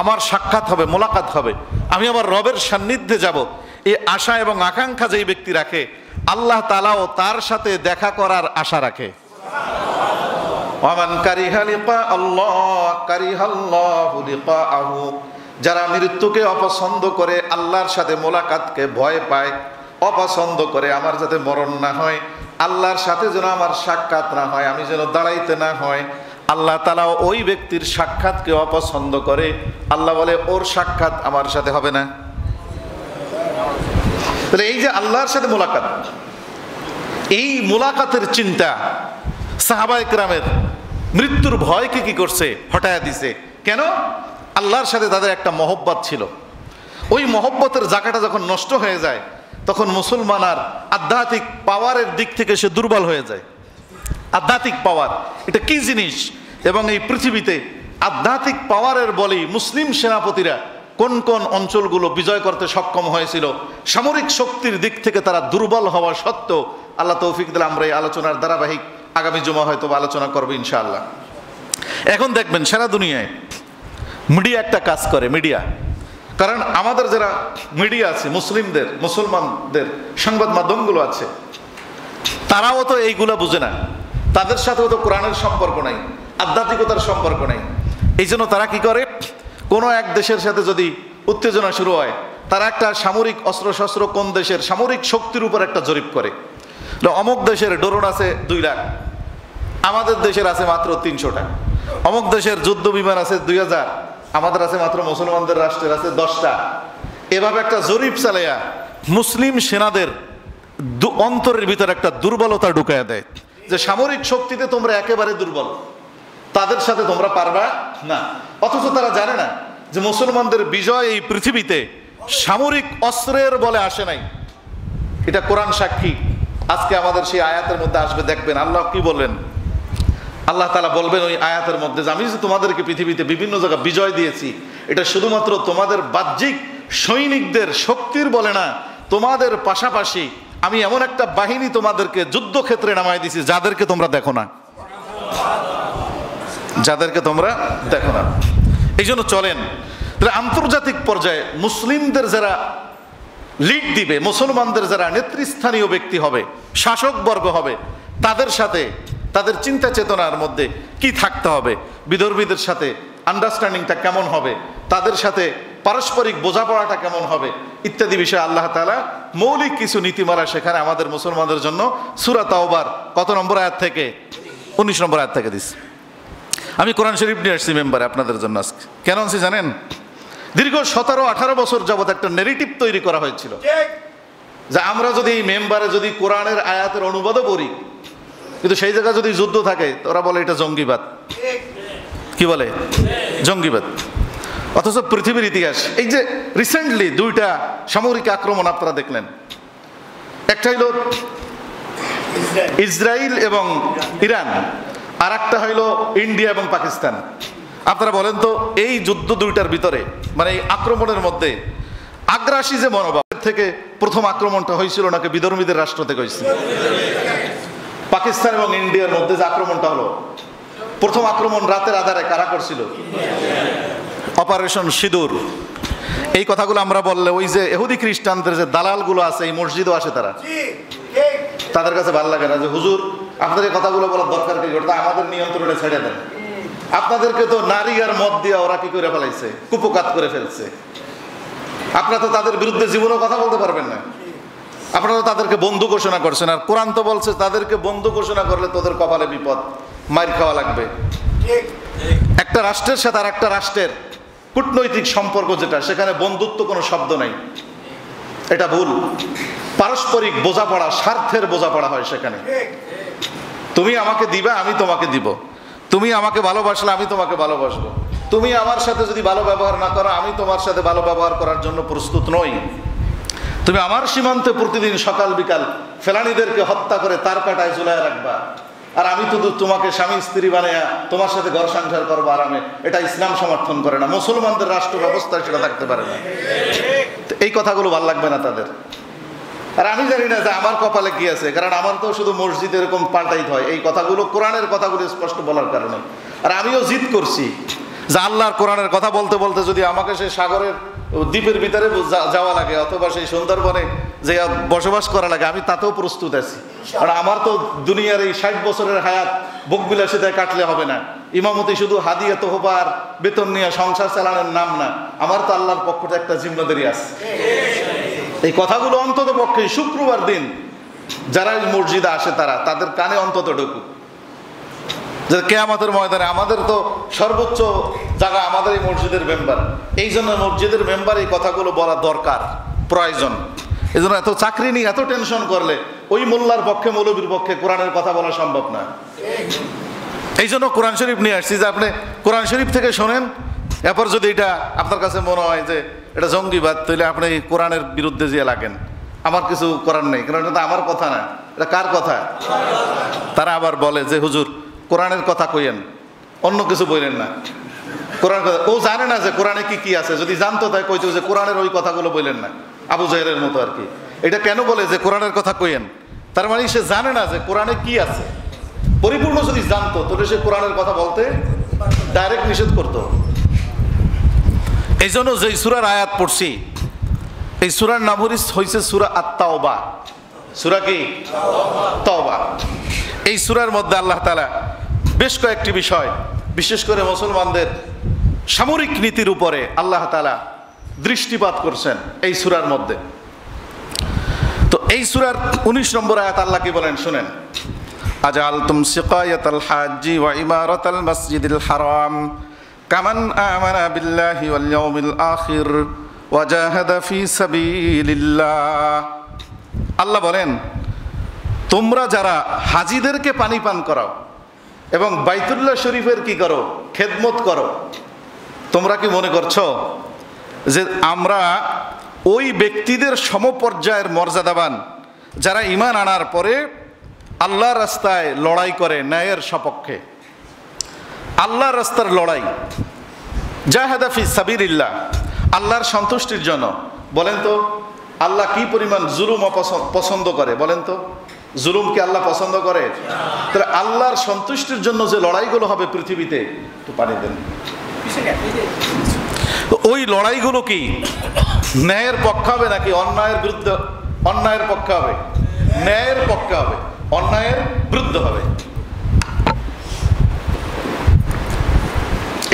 আমার সাক্ষাৎ হবে, মোলাকাত হবে, আমি আমার রবের সান্নিধ্যে যাব, এই আশা এবং আকাঙ্ক্ষা যেই ব্যক্তি রাখে, আল্লাহ তাআলাও তার সাথে দেখা করার আশা রাখে। ওয়ামান কারিহা লিকা আল্লাহ কারিহাল্লাহু লিকাআহু। যারা মৃত্যুকে অপছন্দ করে, আল্লাহর সাথে মোলাকাতকে ভয় পায়, অপছন্দ করে, আমার যাতে মরণ না হয়, আল্লাহর সাথে যেন আমার সাক্ষাৎ না হয়, আমি যেন দাঁড়াইতে না হয়, আল্লাহ তাআলা ওই ব্যক্তির সাক্ষাৎকে অপছন্দ করে। আল্লাহ বলে ওর সাক্ষাৎ আমার সাথে হবে না। তাহলে এই যে আল্লাহর সাথে মোলাকাত, এই মোলাকাতের চিন্তা সাহাবায়ে কেরামের মৃত্যুর ভয়কে কি করছে, হটায়া দিছে। কেন? আল্লাহর সাথে তাদের একটা মহব্বত ছিল। ওই মহব্বতের জায়গাটা যখন নষ্ট হয়ে যায়, তখন মুসলমান আর আধ্যাত্মিক পাওয়ারের দিক থেকে সে দুর্বল হয়ে যায়। আধ্যাত্মিক পাওয়ার এটা কি জিনিস, এবং এই পৃথিবীতে আধ্যাত্মিক পাওয়ারের বলেই মুসলিম সেনাপতিরা কোন কোন অঞ্চলগুলো বিজয় করতে সক্ষম হয়েছিল। সামরিক শক্তির দিক থেকে তারা দুর্বল হওয়া সত্ত্বেও আল্লাহ তৌফিক দিলে আমরা এই আলোচনার ধারাবাহিক আগামী জুমা হয়তো আলোচনা করবো ইনশাআল্লাহ। এখন দেখবেন সারা দুনিয়ায় মিডিয়া একটা কাজ করে, মিডিয়া, কারণ আমাদের যারা মিডিয়া আছে, মুসলমানদের সংবাদ মাধ্যমগুলো আছে, তারাও তো এইগুলা বুঝে না, তাদের সাথেও তো কোরআনের সম্পর্ক নাই, আধ্যাত্মিকতার সম্পর্ক নাই। এই জন্য তারা কি করে, কোনো এক দেশের সাথে যদি উত্তেজনা শুরু হয়, তারা একটা সামরিক অস্ত্রশস্ত্র কোন দেশের সামরিক শক্তির উপর একটা জরিপ করে। অমুক দেশের ড্রোন আছে 2 লাখ, আমাদের দেশের আছে মাত্র 300টা। অমুক দেশের যুদ্ধ বিমান আছে 2000, আমাদের আছে মাত্র মুসলমানদের রাষ্ট্রের আছে 10টা। এভাবে একটা জরিপ চালাইয়া মুসলিম সেনাদের অন্তরের ভিতরে একটা দুর্বলতা ঢুকাইয়া দেয় যে সামরিক শক্তিতে তোমরা একেবারে দুর্বল, তাদের সাথে তোমরা পারবা না। অথচ তারা জানে না যে মুসলমানদের বিজয় এই পৃথিবীতে সামরিক অস্ত্রের বলে আসে নাই। এটা কোরআন সাক্ষী। আজকে আমাদের সেই আয়াতের মধ্যে আসবে, দেখবেন আল্লাহ কি বলবেন। আল্লাহ তাআলা বলবেন ওই আয়াতের মধ্যে যে আমি যে তোমাদেরকে পৃথিবীতে বিভিন্ন জায়গায় বিজয় দিয়েছি, এটা শুধুমাত্র তোমাদের বাহ্যিক সৈনিকদের শক্তির বলে না, তোমাদের পাশাপাশি আমি এমন একটা বাহিনী তোমাদেরকে যুদ্ধক্ষেত্রে নামায় দিয়েছি যাদেরকে তোমরা দেখো না, যাদেরকে তোমরা দেখো না। এই জন্য চলেন আন্তর্জাতিক পর্যায়ে মুসলিমদের যারা লিড দিবে, মুসলমানদের যারা নেতৃস্থানীয় ব্যক্তি হবে, শাসকবর্গ হবে, তাদের সাথে তাদের চিন্তা চেতনার মধ্যে কি থাকতে হবে, বিধর্মীদের সাথে আন্ডারস্ট্যান্ডিংটা কেমন হবে, তাদের সাথে পারস্পরিক বোঝাপড়াটা কেমন হবে, ইত্যাদি বিষয়ে আল্লাহ তাআলা মৌলিক কিছু নীতিমালা সেখানে আমাদের মুসলমানদের জন্য সূরা তাওবার কত নম্বর আয়াত থেকে, 19 নম্বর আয়াত থেকে দিস। আমি কোরআন শরীফ নিয়ে আসছি মেম্বারে আপনাদের জন্য আজকে। কেন আনছি জানেন? দীর্ঘ 17-18 বছর যাবত একটা নেরেটিভ তৈরি করা হয়েছিল যে আমরা যদি এই মেম্বারে যদি কোরআনের আয়াতের অনুবাদও করি, কিন্তু সেই জায়গায় যদি যুদ্ধ থাকে ওরা বলে এটা জঙ্গিবাদ। কি বলে? জঙ্গিবাদ। অথচ পৃথিবীর ইতিহাস, এই যে রিসেন্টলি 2টা সামরিক আক্রমণ আপনারা দেখলেন, একটা হইল ইসরায়েল এবং ইরান, আর একটা হইল ইন্ডিয়া এবং পাকিস্তান। আপনারা বলেন তো এই যুদ্ধ 2টার ভিতরে, মানে এই আক্রমণের মধ্যে আগ্রাসী যে মনোভাব থেকে প্রথম আক্রমণটা হয়েছিল নাকি বিধর্মীদের রাষ্ট্র থেকে হয়েছিল? পাকিস্তান এবং ইন্ডিয়ার মধ্যে যে আক্রমণটা হলো, প্রথম আক্রমণ রাতের আধারে কারা করছিল? অপারেশন সিঁদুর। এই কথাগুলো আমরা বললে ওই যে ইহুদি খ্রিস্টানদের যে দালালগুলো আছে, এই মসজিদও আসে, তারা তাদের কাছে ভালো লাগে না যে হুজুর আপনাদের এই কথাগুলো বলার দরকার কি, ওটা আমাদের নিয়ন্ত্রণে ছেড়ে দেন, আপনাদেরকে তো নারী আর মদ দিয়ে ওরা কি করে ফেলাইছে, কুপকাত করে ফেলছে, আপনারা তো তাদের বিরুদ্ধে জীবনেও কথা বলতে পারবেন না, আপনারা তাদেরকে বন্ধু ঘোষণা করছেন। আর কোরআন তো বলছে তাদেরকে বন্ধু ঘোষণা করলে তোদের কপালে বিপদ, মার খাওয়া লাগবে। একটা রাষ্ট্রের সাথে আর একটা রাষ্ট্রের কূটনৈতিক সম্পর্ক যেটা, সেখানে বন্ধুত্ব কোনো শব্দ নাই, এটা ভুল। পারস্পরিক বোঝাপড়া, স্বার্থের বোঝাপড়া হয় সেখানে। তুমি আমাকে দিবা, আমি তোমাকে দিব, তুমি আমাকে ভালোবাসলে আমি তোমাকে ভালোবাসবো, তুমি আমার সাথে যদি ভালো ব্যবহার না করো আমি তোমার সাথে ভালো ব্যবহার করার জন্য প্রস্তুত নই। তুমি আমার সীমান্তে প্রতিদিন সকাল বিকাল ফেলানিদেরকে হত্যা করে তার কাটায় ঝুলায় রাখবা, আর আমি তো তোমাকে স্বামী স্ত্রী বানাইয়া তোমার সাথে ঘর সংসার করবো আরামে, এটা ইসলাম সমর্থন করে না, মুসলমানদের রাষ্ট্র ব্যবস্থায় সেটা থাকতে পারে না। এই কথাগুলো ভাল লাগবে না তাদের। আর আমি জানি না যে আমার কপালে কি আছে, কারণ আমার তো শুধু মসজিদ এরকম পাল্টাইতে হয়, এই কথাগুলো কোরআনের কথাগুলো স্পষ্ট বলার কারণে। আর আমিও জিদ করছি যে আল্লাহর কোরআনের কথা বলতে বলতে যদি আমাকে সেই সাগরের দ্বীপের ভিতরে যাওয়া লাগে অথবা সেই সুন্দরবনে যে বসবাস করা লাগে, আমি তাতেও প্রস্তুত আছি। কারণ আমার তো দুনিয়ার এই 60 বছরের হায়াত ভোগবিলাসিতায় কাটলে হবে না। ইমামতি শুধু হাদিয়া তোহবার বেতন নিয়ে সংসার চালানোর নাম না, আমার তো আল্লাহর পক্ষ থেকে একটা জিম্মাদারি আছে। এই কথাগুলো অন্তত পক্ষে শুক্রবার দিন যারা মসজিদে আসে তাদের কানে অন্তত ঢুকুক, যে কিয়ামতের ময়দানে আমাদের তো সর্বোচ্চ জায়গা আমাদের এই মসজিদের মেম্বার। এই জন্য মসজিদের মেম্বার এই কথাগুলো বলা দরকার, প্রয়োজন। এই জন্য এত চাকরি নিয়ে এত টেনশন করলে ওই মোল্লার পক্ষে মৌলবীর পক্ষে কোরআনের কথা বলা সম্ভব না। এই জন্য কোরআন শরীফ নিয়ে আসছি যে আপনি কোরআন শরীফ থেকে শোনেন, এরপর যদি এটা আপনার কাছে মনে হয় যে এটা জঙ্গিবাদ, তাহলে আপনি কোরআনের বিরুদ্ধে যে লাগেন, আমার কিছু করার নেই, কারণ এটা আমার কথা না, এটা কার কথা? তারা আবার বলে যে হুজুর কোরআনের কথা কইেন, অন্য কিছু বললেন না, কোরআন কথা। ও জানে না যে কোরআনে কি কি আছে, যদি জানতো তাই কইতো যে কোরআনের ওই কথাগুলো বললেন না, আবু জাহেলের মতো আর কি। এটা কেন বলে যে কোরআনের কথা কইেন? তার মানে সে জানে না যে কোরআনে কি আছে। পরিপূর্ণ যদি জানতো তাহলে সে কোরআনের কথা বলতে ডাইরেক্ট নিষেধ করতো। এই জন্য যে সূরার আয়াত পড়ছি, এই সূরার নাম হয়েছে সূরা আত-তাওবা। সূরা কি? তাওবা। এই সূরার মধ্যে আল্লাহ তাআলা বেশ কয়েকটি বিষয়, বিশেষ করে মুসলমানদের সামরিক নীতির উপরে আল্লাহ তাআলা দৃষ্টিপাত করছেন এই সূরার মধ্যে। তো এই সূরার 19 নম্বর আয়াত আল্লাহ কি বলেন শুনেন, আজআলতুম সিকায়াতাল হাজ্জি ওয়া ইমারাতাল মাসজিদিল হারাম কামান আমানা বিল্লাহি ওয়াল ইয়াউমিল আখির ওয়া জাহাদা ফি সাবিলিল্লাহ। আল্লাহ বলেন, তোমরা যারা হাজিদেরকে পানি পান করাও এবং বাইতুল্লাহ শরীফের কি করো? খেদমত করো। তোমরা কি মনে করছো যে আমরা ওই ব্যক্তিদের সমপর্যায়ের মর্যাদাবান যারা ঈমান আনার পরে আল্লাহর রাস্তায় লড়াই করে ন্যায়ের সপক্ষে? আল্লাহর রাস্তার লড়াই, জাহাদা ফি সাবিলিল্লাহ, আল্লাহর সন্তুষ্টির জন্য। বলেন তো আল্লাহ কি পরিমাণ জুলুম পছন্দ করে? বলেন তো জুলুম কি আল্লাহ পছন্দ করে? তাহলে আল্লাহর সন্তুষ্টির জন্য যে লড়াইগুলো হবে পৃথিবীতে, একটু পানি দেন, ওই লড়াইগুলো কি ন্যায়ের পক্ষে হবে নাকি অন্যায়ের বিরুদ্ধে? অন্যায়ের পক্ষে হবে, ন্যায়ের পক্ষে হবে, অন্যায়ের বিরুদ্ধে হবে।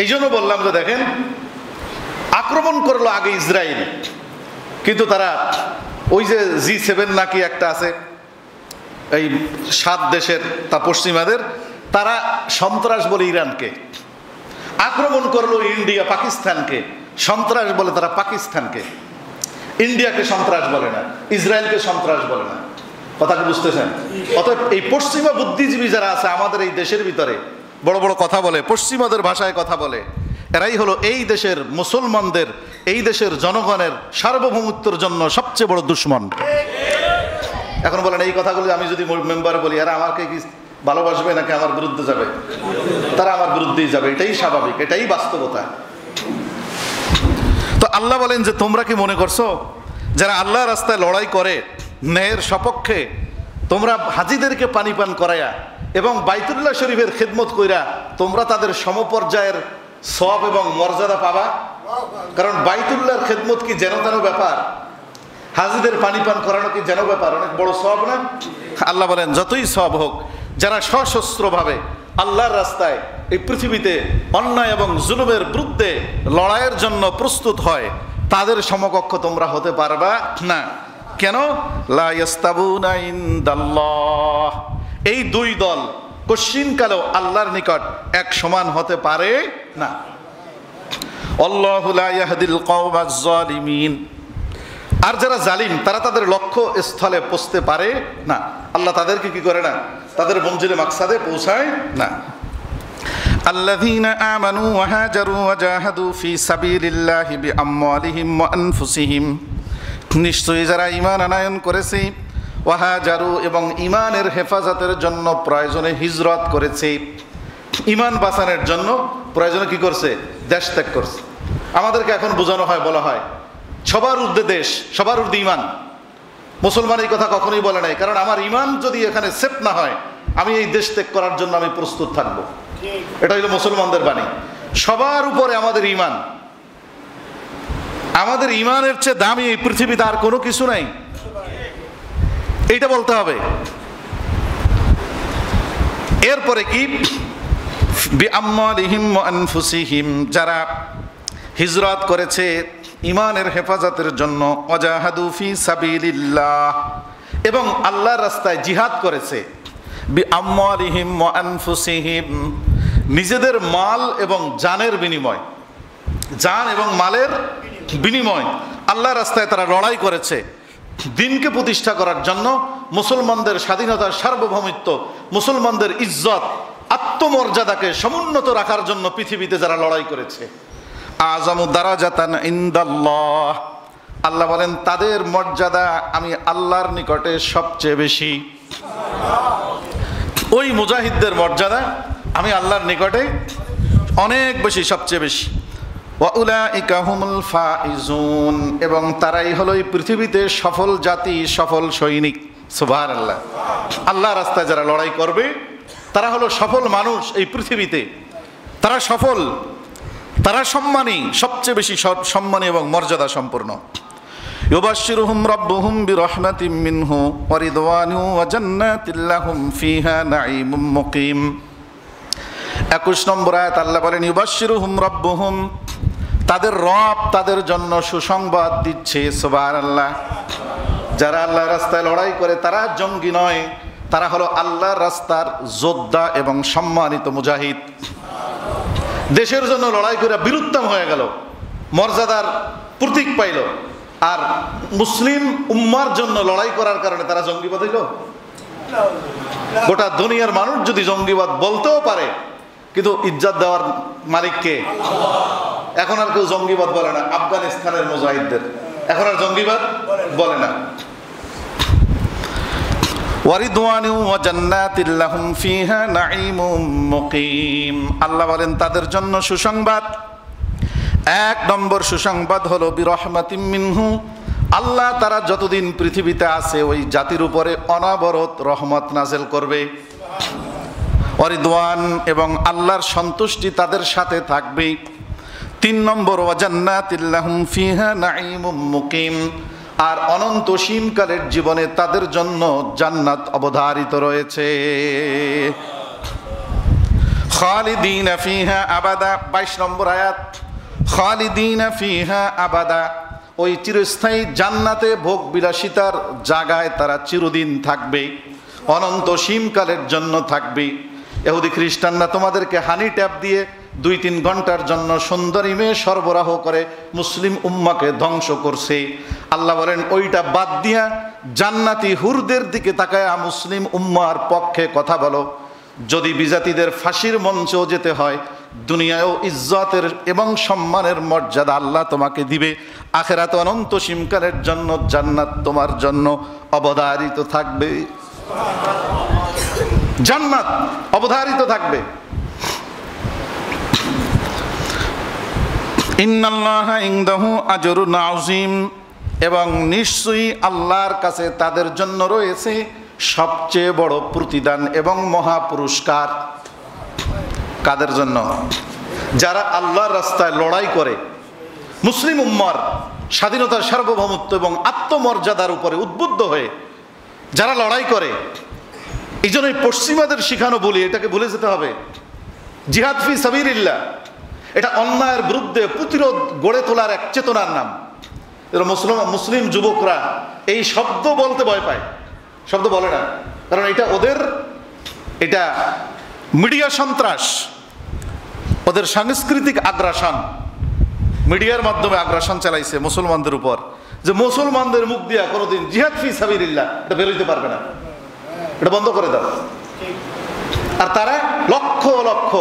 এই জন্য বললাম যে দেখেন, আক্রমণ করলো আগে ইসরায়েল, কিন্তু তারা ওই যে G7 নাকি একটা আছে, এই 7 দেশের, তা পশ্চিমাদের, তারা সন্ত্রাস বলে ইরানকে। আক্রমণ করলো ইন্ডিয়া পাকিস্তানকে, সন্ত্রাস বলে তারা পাকিস্তানকে। ইন্ডিয়াকে সন্ত্রাস বলে না, ইসরায়েলকে সন্ত্রাস বলে না। কথা কি বুঝতেছেন? অতএব এই পশ্চিমা বুদ্ধিজীবী যারা আছে আমাদের এই দেশের ভিতরে, বড় বড় কথা বলে, পশ্চিমাদের ভাষায় কথা বলে, এরাই হলো এই দেশের মুসলমানদের, এই দেশের জনগণের সার্বভৌমত্বের জন্য সবচেয়ে বড় দুশ্মন। এখন বলেন এই কথাগুলো আমি যদি মেম্বার বলি, এরা আমাকে কি ভালোবাসবে নাকি আমার বিরুদ্ধে যাবে? তারা আমার বিরুদ্ধেই যাবে, এটাই স্বাভাবিক, এটাই বাস্তবতা। তো আল্লাহ বলেন যে তোমরা কি মনে করছো যারা আল্লাহর রাস্তায় লড়াই করে ন্যায়ের সপক্ষে, তোমরা হাজিদেরকে পানি পান করাইয়া এবং বাইতুল্লাহ শরীফের খেদমত কইরা তোমরা তাদের সমপর্যায়ের সওয়াব এবং মর্যাদা পাবা? কারণ বাইতুল্লাহর খেদমত কি যেন তেন ব্যাপার, হাজিদের পানি পান করানো কি যেন ব্যাপার, অনেক বড় সওয়াব না? আল্লাহ বলেন যতই সওয়াব হোক, যারা সশস্ত্রভাবে আল্লাহর রাস্তায় এই পৃথিবীতে অন্যায় এবং জুলুমের বিরুদ্ধে লড়াইয়ের জন্য প্রস্তুত হয়, তাদের সমকক্ষ তোমরা হতে পারবা না। কেন? লা ইয়াস্তাবুনা ইনদাল্লাহ, এই দুই দল কশিনকালেও আল্লাহর নিকট এক সমান হতে পারে না। আল্লাহু লা ইয়াহদিল কওমাজ জালিমিন, আর যারা জালিম তারা তাদের লক্ষ্য স্থলে পৌঁছতে পারে না। আল্লাহ তাদেরকে কি করে না? তাদের মঞ্জিলে মাকসাদে পৌঁছায় না। আল্লাযীনা আমানু ওয়া হাজারু ওয়া জাহাদু ফি সাবিলিল্লাহি বিআমওয়ালিহিম ওয়া আনফুসিহিম, নিশ্চয়ই যারা ঈমান আনয়ন করেছে ওয়াহাজারু এবং ইমানের হেফাজতের জন্য প্রয়োজনে হিজরত করেছে। ইমান বাঁচানোর জন্য প্রয়োজনে কি করছে? দেশ ত্যাগ করছে। আমাদেরকে এখন বোঝানো হয়, বলা হয় সবার ঊর্ধ্বে দেশ, সবার ঊর্ধ্বে ইমান। মুসলমান এই কথা কখনোই বলে নাই, কারণ আমার ইমান যদি এখানে সেফ না হয় আমি এই দেশ ত্যাগ করার জন্য আমি প্রস্তুত থাকব। এটা হলো মুসলমানদের বাণী। সবার উপরে আমাদের ইমান। আমাদের ইমানের চেয়ে দামি এই পৃথিবীতে আর কোনো কিছু নাই, এইটা বলতে হবে। এরপরে কি? বিআমওয়ালিহিম ওয়া আনফুসিহিম, যারা হিজরত করেছে ইমানের হেফাজতের জন্য, ওয়াজাহাদু ফি সাবিলিল্লাহ, এবং আল্লাহর রাস্তায় জিহাদ করেছে। বিআমওয়ালিহিম ওয়া আনফুসিহিম, নিজেদের মাল এবং জানের বিনিময়, জান এবং মালের বিনিময় আল্লাহর রাস্তায় তারা লড়াই করেছে দিনকে প্রতিষ্ঠা করার জন্য। মুসলমানদের স্বাধীনতার সার্বভৌমিত্ব, মুসলমানদের ইজ্জত, আত্মমর্যাদাকে সমুন্নত রাখার জন্য পৃথিবীতে যারা লড়াই করেছে। আযামু দারাজাতান ইনদাল্লাহ, আল্লাহ বলেন তাদের মর্যাদা আমি আল্লাহর নিকটে সবচেয়ে বেশি। ওই মুজাহিদদের মর্যাদা আমি আল্লাহর নিকটে অনেক বেশি, সবচেয়ে বেশি। ওয়া উলাইকা হুমুল ফাইজুন, এবং তারাই হলো এই পৃথিবীতে সফল জাতি, সফল সৈনিক। সুবহানাল্লাহ। আল্লাহর রাস্তায় যারা লড়াই করবে তারা হলো সফল মানুষ এই পৃথিবীতে। তারা সফল, তারা সম্মানী, সবচেয়ে বেশি সম্মানী এবং মর্যাদা সম্পন্ন। ইউবাশশিরুহুম রাব্বুহুম বিরহমাতিম মিনহু ওয়া রিদওয়ানু ওয়া জান্নাতিল লাহুম ফিহা নাঈমুম মুকিম। 21 নম্বর আয়াত আল্লাহ বলেন ইউবাশশিরুহুম রাব্বুহুম, তাদের রব তাদের জন্য সুসংবাদ দিচ্ছে। সুবহানাল্লাহ। যারা আল্লাহর রাস্তায় লড়াই করে তারা জঙ্গি নয়, তারা হলো আল্লাহর রাস্তার যোদ্ধা এবং সম্মানিত মুজাহিদ। দেশের জন্য লড়াই করে বীরুত্তম হয়ে গেল, মর্যাদার প্রতীক পাইল, আর মুসলিম উম্মার জন্য লড়াই করার কারণে তারা জঙ্গিবাদ হইল। গোটা দুনিয়ার মানুষ যদি জঙ্গিবাদ বলতেও পারে, কিন্তু ইজ্জত দেওয়ার মালিককে। এখন আর কেউ জঙ্গিবাদ বলে না। আফগানিস্তানের মুজাহিদদের এখন আর জঙ্গিবাদ বলে না। ওয়ারিদওয়ানু ওয়া জান্নাতিল লাহুম ফিহা নাঈমুম মুকিম, আল্লাহ বলেন তাদের জন্য সুসংবাদ। 1 নম্বর সুসংবাদ হলো বিরহমাতিম মিনহু, আল্লাহ তারা যতদিন পৃথিবীতে আছে ওই জাতির উপরে অনাবরত রহমত নাযিল করবে। ওয়ারিদওয়ান, এবং আল্লাহর সন্তুষ্টি তাদের সাথে থাকবে। 3 নম্বর ওয়া জান্নাতিল লাহুম ফিহা নাঈমুম মুকিম, আর অনন্ত সীমকালের জীবনে তাদের জন্য জান্নাত অবধারিত রয়েছে। খালিদিনা ফিহা আবাদা, 22 নম্বর আয়াত। খালিদিনা ফিহা আবাদা, ওই চিরস্থায়ী জান্নাতে ভোগ বিলাসিতার জায়গায় তারা চিরদিন থাকবে, অনন্ত সীমকালের জন্য থাকবে। ইহুদি খ্রিস্টানরা তোমাদেরকে হানি ট্যাপ দিয়ে 2-3 ঘন্টার জন্য সুন্দরী মেয়ে সরবরাহ করে মুসলিম উম্মাকে ধ্বংস করছে। আল্লাহ বলেন ওইটা বাদ দিয়া জান্নাতি হুরদের দিকে তাকায় মুসলিম উম্মার পক্ষে কথা বলো। যদি বিজাতিদের ফাঁসির মঞ্চেও যেতে হয়, দুনিয়ায়ও ইজ্জতের এবং সম্মানের মর্যাদা আল্লাহ তোমাকে দিবে। আখিরাতে অনন্ত সীমকালের জন্য জান্নাত তোমার জন্য অবধারিত থাকবে। জান্নাত অবধারিত থাকবে। ইন্নাল্লাহা ইনদাহু আজরুন আযীম, এবং নিশ্চয়ই আল্লাহর কাছে তাদের জন্য রয়েছে সবচেয়ে বড় প্রতিদান এবং মহা পুরস্কার। কাদের জন্য? যারা আল্লাহর রাস্তায় লড়াই করে, মুসলিম উম্মার স্বাধীনতার সার্বভৌমত্ব এবং আত্মমর্যাদার উপরে উদ্বুদ্ধ হয়ে যারা লড়াই করে। এই জন্যই পশ্চিমাদের শিখানো বলি, এটাকে ভুলে যেতে হবে। জিহাদ ফি সাবিলিল্লাহ, এটা অন্যায়ের বিরুদ্ধে প্রতিরোধ গড়ে তোলার এক চেতনার নাম। মুসলিম যুবকরা এই শব্দ বলতে ভয় পায়, শব্দ বলে না, কারণ এটা ওদের, এটা মিডিয়া সন্ত্রাস, ওদের সাংস্কৃতিক আগ্রাসন। মিডিয়ার মাধ্যমে আগ্রাসন চালাইছে মুসলমানদের উপর, যে মুসলমানদের মুখ দিয়া কোনোদিন জিহাদ ফি সাবিলিল্লাহ এটা বেরোইতে পারবে না, এটা বন্ধ করে দাও। আর তারা লক্ষ লক্ষ,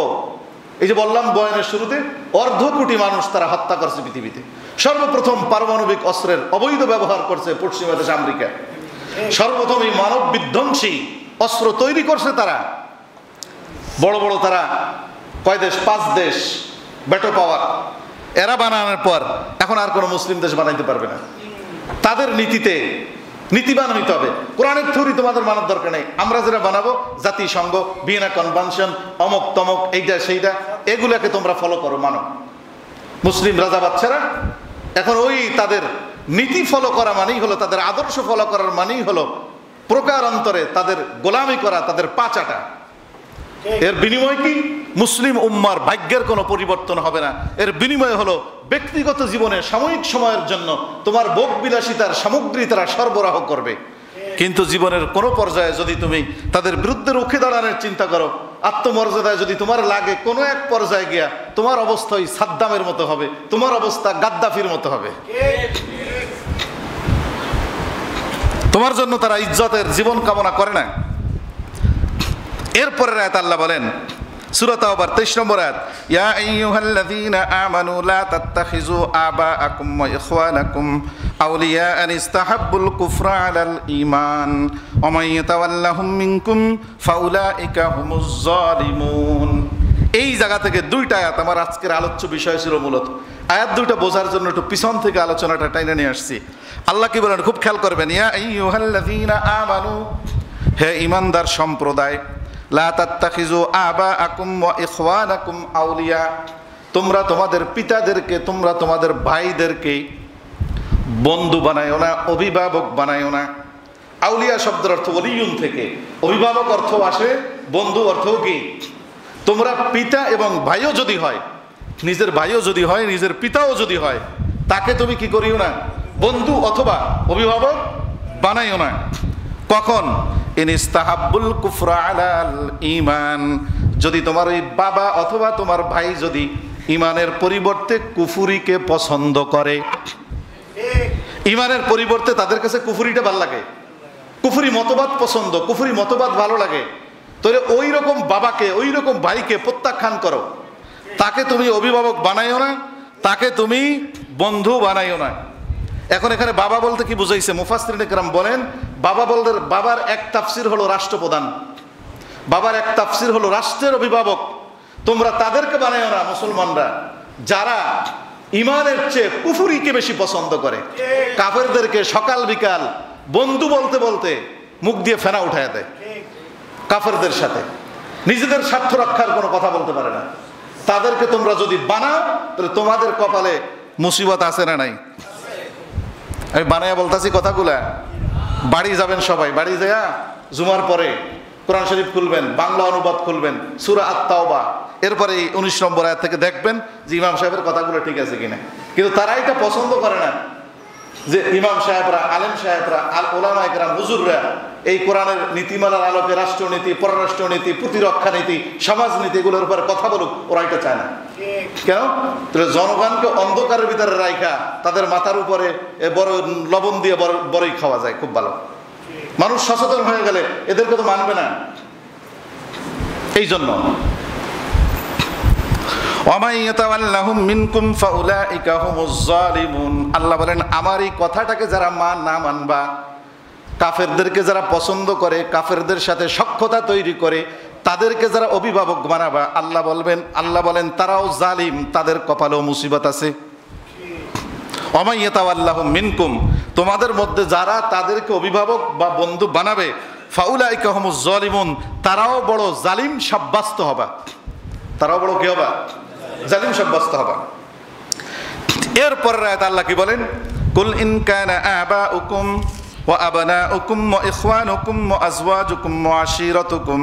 এই যে বললাম বয়ানের শুরুতে, 1/2 কোটি মানুষ তারা হত্যা করছে পৃথিবীতে। সর্বপ্রথম পারমাণবিক অস্ত্রের অবৈধ ব্যবহার করছে পশ্চিমা দেশ আমেরিকা। সর্বপ্রথম এই মানব বিধ্বংসী অস্ত্র তৈরি করছে তারা। বড় বড় তারা কয় দেশ, 5 দেশ ব্যাটো পাওয়ার, এরা বানানোর পর এখন আর কোনো মুসলিম দেশ বানাইতে পারবে না। তাদের নীতিতে নীতিবান হইতে হবে। কোরআনের থিওরি তোমাদের মানার দরকার নেই। আমরা যেটা বানাবো জাতিসংঘ, ভিয়েনা কনভেনশন, অমক তমক, এইটা সেইটা, এগুলাকে তোমরা ফলো করো, মানো। মুসলিম রাজা বাচ্চারা এখন ওই তাদের নীতি ফলো করা মানেই হলো, তাদের আদর্শ ফলো করার মানেই হলো প্রকার অন্তরে তাদের গোলামি করা, তাদের পাচাটা। এর বিনিময় কি? মুসলিম উম্মার ভাগ্যের কোনো পরিবর্তন হবে না। এর বিনিময় হলো ব্যক্তিগত জীবনে সাময়িক সময়ের জন্য তোমার ভোগ বিলাসিতার সামগ্রী তারা সরবরাহ করবে, কিন্তু জীবনের কোনো পর্যায়ে যদি তুমি তাদের বিরুদ্ধে রুখে দাঁড়ানোর চিন্তা করো, আত্মমর্যাদায় যদি তোমার লাগে কোনো এক পর্যায়ে গিয়া তোমার অবস্থা ওই সাদ্দামের মতো হবে, তোমার অবস্থা গাদ্দাফির মতো হবে। তোমার জন্য তারা ইজ্জতের জীবন কামনা করে না। এরপরের আয়াত আল্লাহ বলেন সূরা তাওবার 23 নম্বর আয়াত, ইয়া আইয়ুহাল্লাযীনা আমানু লা তাত্তাখিযু আবাআকুম ওয়া ইখওয়ানাকুম আউলিয়া আন ইস্তাহাব্বুল কুফরা আলাল ঈমান ওয়া মান ইয়াতাওয়াল্লাহুম মিনকুম ফাউলাইকা হুমুজ জালিমুন। এই জায়গা থেকে 2টা আয়াত আমার আজকের আলোচ্য বিষয় ছিল। মূলত আয়াত 2টা বোঝার জন্য একটু পিছন থেকে আলোচনাটা টাইনা নিয়ে আসছি। আল্লাহ কি বলেন খুব খেয়াল করবেন, ইয়া আইয়ুহাল্লাযীনা আমানু, হে ঈমানদার সম্প্রদায়, লা তাত্তাখিযু আবাআকুম ওয়া ইখওয়ানাকুম আউলিয়া, তোমরা তোমাদের পিতাদেরকে, তোমরা তোমাদের ভাইদেরকে বন্ধু বানায়ও না, অভিভাবক বানায়ও না। আউলিয়া শব্দের অর্থ ওলিয়ুন থেকে, অভিভাবক অর্থ আসে, বন্ধু অর্থ কি? তোমরা পিতা এবং ভাইও যদি হয়, নিজের ভাইও যদি হয়, নিজের পিতাও যদি হয়, তাকে তুমি কি করিও না? বন্ধু অথবা অভিভাবক বানাইও না। কখন? ইন ইস্তাহাব্বুল কুফরা আলাল ঈমান, যদি তোমার ওই বাবা অথবা তোমার ভাই যদি ঈমানের পরিবর্তে কুফরিকে পছন্দ করে। ঈমানের পরিবর্তে তাদের কাছে কুফরিটা ভালো লাগে, কুফরি মতবাদ পছন্দ, কুফরি মতবাদ ভালো লাগে, তাহলে ওই রকম বাবাকে, ওই রকম ভাইকে প্রত্যাখ্যান করো। তাকে তুমি অভিভাবক বানাইও না, তাকে তুমি বন্ধু বানাইও না। এখন এখানে বাবা বলতে কি বুঝাইছে? মুফাসসিরিনে কেরাম বলেন, বাবা বলতে বাবার এক তাফসির হলো রাষ্ট্রপ্রধান, বাবার এক তাফসির হলো রাষ্ট্রের অভিভাবক। তোমরা তাদেরকে বানাইও না মুসলমানরা যারা ইমানের চেয়ে কুফরিকে বেশি পছন্দ করে। কাফেরদেরকে সকাল বিকাল বন্ধু বলতে বলতে মুখ দিয়ে ফেনা উঠায় দেয়, কাফেরদের সাথে নিজেদের স্বার্থ রক্ষার কোনো কথা বলতে পারে না। তাদেরকে তোমরা যদি বানাও তাহলে তোমাদের কপালে মুসিবত আছে না নাই? আমি বানাইয়া বলতেছি কথাগুলা। বাড়ি যাবেন সবাই, বাড়ি যাইয়া জুমার পরে কোরআন শরীফ খুলবেন, বাংলা অনুবাদ খুলবেন, সূরা আত-তাওবা, এরপরে 19 নম্বর আয়াত থেকে দেখবেন যে ইমাম সাহেবের কথাগুলো ঠিক আছে কিনা। কিন্তু তারা এটা পছন্দ করে না যে ইমাম সাহেবরা, আলেম সাহেবরা, ওলামা ইকরাম, হুজুররা এই কোরআনের নীতিমালার আলোকে রাষ্ট্রনীতি, পররাষ্ট্রনীতি, প্রতিরক্ষা নীতি, সমাজনীতি এগুলোর উপরে কথা বলুক। ওরা এটা চায় না। কেন? জনগণকে অন্ধকারের ভিতরে রাখা, তাদের মাথার উপরে বড় লবণ দিয়ে বড়ই খাওয়া যায়, খুব ভালো। মানুষ সচেতন হয়ে গেলে এদেরকে তো মানবে না। এই জন্য আল্লাহ বলেন আমার এই কথাটাকে যারা না মানবা, কাফেরদেরকে যারা পছন্দ করে, কাফেরদের সাথে সখ্যতা তৈরি করে, তাদেরকে যারা অভিভাবক বানাবা, আল্লাহ বলেন তারাও জালিম, তাদের কপালেও মুসিবত আছে। ওয়া ইয়াতাওয়াল্লাহুম মিনকুম, তোমাদের মধ্যে যারা তাদেরকে অভিভাবক বা বন্ধু বানাবে, ফাউলাইকা হুমুজ জালিমুন, তারাও বড় জালিম সাব্যস্ত হবা। তারাও বড় কি হবা? জালিম সাব্যস্ত হবা। এরপর আয়াত আল্লাহ কি বলেন? কুল ইন কানা আবাউকুম ওয়া আবনাউকুম ওয়া ইখওয়ানুকুম ওয়া আজওয়াজুকুম ওয়া আশীরাতুকুম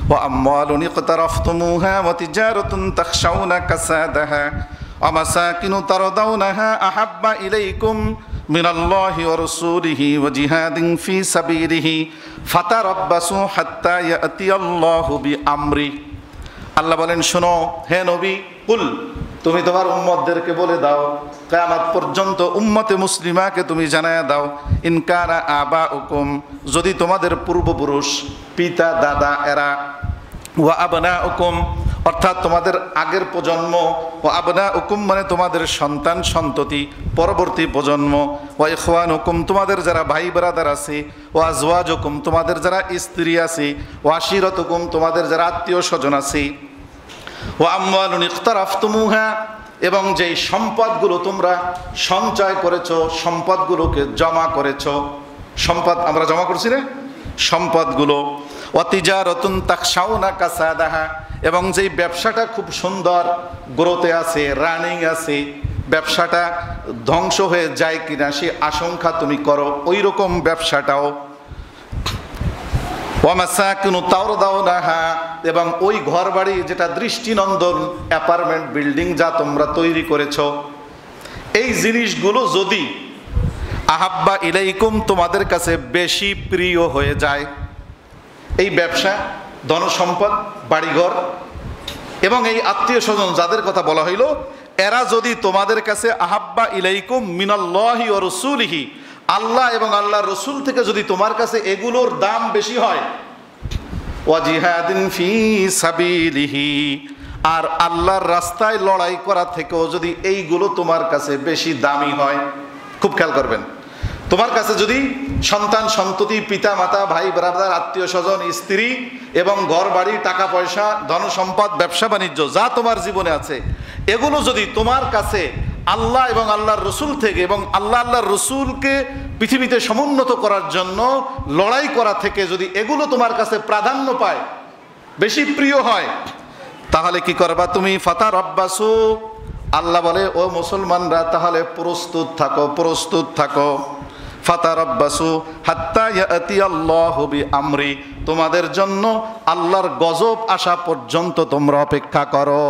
ওয়া আমওয়ালুন ইকতারাফতুমুহা ওয়া তিজারাতুন তাখশাউনা কাসাদাহা ওয়া মাসাকিনু তারদাউনাহা আহাব্বা ইলাইকুম মিনাল্লাহি ওয়া রাসূলিহি ওয়া জিহাদিন ফি সাবিলিহি ফাতারাব্বাসু হাত্তা ইয়াতিয়াল্লাহু বিআমরি। আল্লাহ বলেন শোনো হে নবী, কুল, তুমি তোমার উম্মতদেরকে বলে দাও, কিয়ামত পর্যন্ত উম্মতে মুসলিমাকে তুমি জানায়া দাও, ইন কানা আবাউকুম, যদি তোমাদের পূর্বপুরুষ, পিতা দাদা এরা, ওয়া আবনাউকুম, অর্থাৎ তোমাদের আগের প্রজন্ম, ও আবনাউকুম মানে তোমাদের সন্তান সন্ততি, পরবর্তী প্রজন্ম, ও ইখওয়ানুকুম তোমাদের যারা ভাই ব্রাদার আছে, ও আজওয়াজুকুম তোমাদের যারা স্ত্রী আছে, ও আশিরতুকুম তোমাদের যারা আত্মীয় স্বজন আছে, ও আমওয়ালুন ইখতারাফতুমুহা এবং যেই সম্পদগুলো তোমরা সঞ্চয় করেছো, সম্পদগুলোকে জমা করেছো, সম্পদ আমরা জমা করছি না, সম্পদগুলো, ওয়াতিজারাতুন তাখশাউনা কাসাদাহা এবং যেই ব্যবসাটা খুব সুন্দর গ্রোথে আছে, রানিং আছে, ব্যবসাটা ধ্বংস হয়ে যায় কিনা সে আশঙ্কা তুমি করো, ওই রকম ব্যবসাটাও, ওয়ামাসাকিনু তারদাউনাহা এবং ওই ঘর বাড়ি যেটা দৃষ্টিনন্দন অ্যাপার্টমেন্ট বিল্ডিং যা তোমরা তৈরি করেছো, এই জিনিসগুলো যদি আহাব্বা ইলাইকুম তোমাদের কাছে বেশি প্রিয় হয়ে যায়, এই ব্যবসা, ধনসম্পদ, বাড়িঘর এবং এই আত্মীয় স্বজন যাদের কথা বলা হইল, এরা যদি তোমাদের কাছে আহাব্বা ইলাইকুম মিনাল্লাহি ওয়া রাসূলিহি আল্লাহ এবং আল্লাহর রসুল থেকে যদি তোমার কাছে এগুলোর দাম বেশি হয়, ওয়া জিহাদিন ফি সাবিলিহি আর আল্লাহর রাস্তায় লড়াই করা থেকেও যদি এইগুলো তোমার কাছে বেশি দামি হয়, খুব খেয়াল করবেন, তোমার কাছে যদি সন্তান সন্ততি, পিতা মাতা, ভাই ব্রাদার, আত্মীয় স্বজন, স্ত্রী এবং ঘর বাড়ি, টাকা পয়সা, ধনসম্পদ, ব্যবসা বাণিজ্য যা তোমার জীবনে আছে, এগুলো যদি তোমার কাছে আল্লাহ এবং আল্লাহর রসুল থেকে এবং আল্লাহর রসুলকে পৃথিবীতে সমুন্নত করার জন্য লড়াই করা থেকে যদি এগুলো তোমার কাছে প্রাধান্য পায়, বেশি প্রিয় হয়, তাহলে কি করবা তুমি? ফাতারাব্বাসু আল্লাহ বলে ও মুসলমানরা তাহলে প্রস্তুত থাকো, প্রস্তুত থাকো। ফাতারাব্বাসু হাত্তা ইয়াতিয়াল্লাহু বিআমরি তোমাদের জন্য আল্লাহর গজব আসা পর্যন্ত তোমরা অপেক্ষা করো।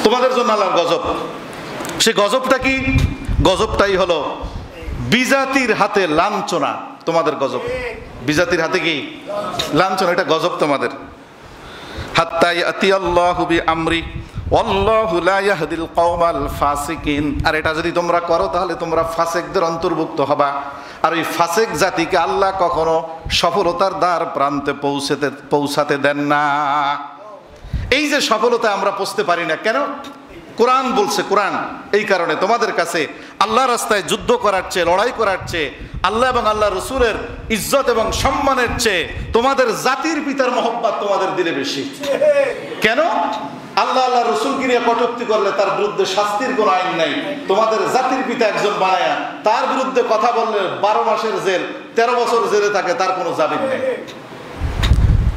তোমাদের জন্য আল্লাহর গজব, সে গজবটা কি? গজবটাই হলো বিজাতির হাতে লাঞ্ছনা। তোমাদের গজব বিজাতির হাতে কি? লাঞ্ছনা, এটা গজব তোমাদের। হাত্তা ইয়াতিয়াল্লাহু বিআমরি ওয়াল্লাহু লা ইয়াহদিল কওমাল ফাসিকিন। আর এটা যদি তোমরা করো তাহলে তোমরা ফাসিকদের অন্তর্ভুক্ত হবা। আর ওই ফাসিক জাতিকে আল্লাহ কখনো সফলতার দ্বার প্রান্তে পৌঁছাতে দেন না। এই যে সফলতা আমরা পৌঁছতে পারি না কেন? কোরআন বলছে, কোরআন এই কারণে তোমাদের কাছে আল্লাহ রাস্তায় যুদ্ধ করার চেয়ে, লড়াই করার চেয়ে, আল্লাহ এবং আল্লাহ রসুলের ইজ্জত এবং সম্মানের চেয়ে তোমাদের জাতির পিতার মহব্বত তোমাদের দিলে বেশি। কেন? আল্লাহ আল্লাহ রসুলকে নিয়ে কটূক্তি করলে তার বিরুদ্ধে শাস্তির কোনো আইন নাই। তোমাদের জাতির পিতা একজন বানায়া তার বিরুদ্ধে কথা বললে 12 মাসের জেল, 13 বছর জেলে থাকে, তার কোনো জামিন নেই।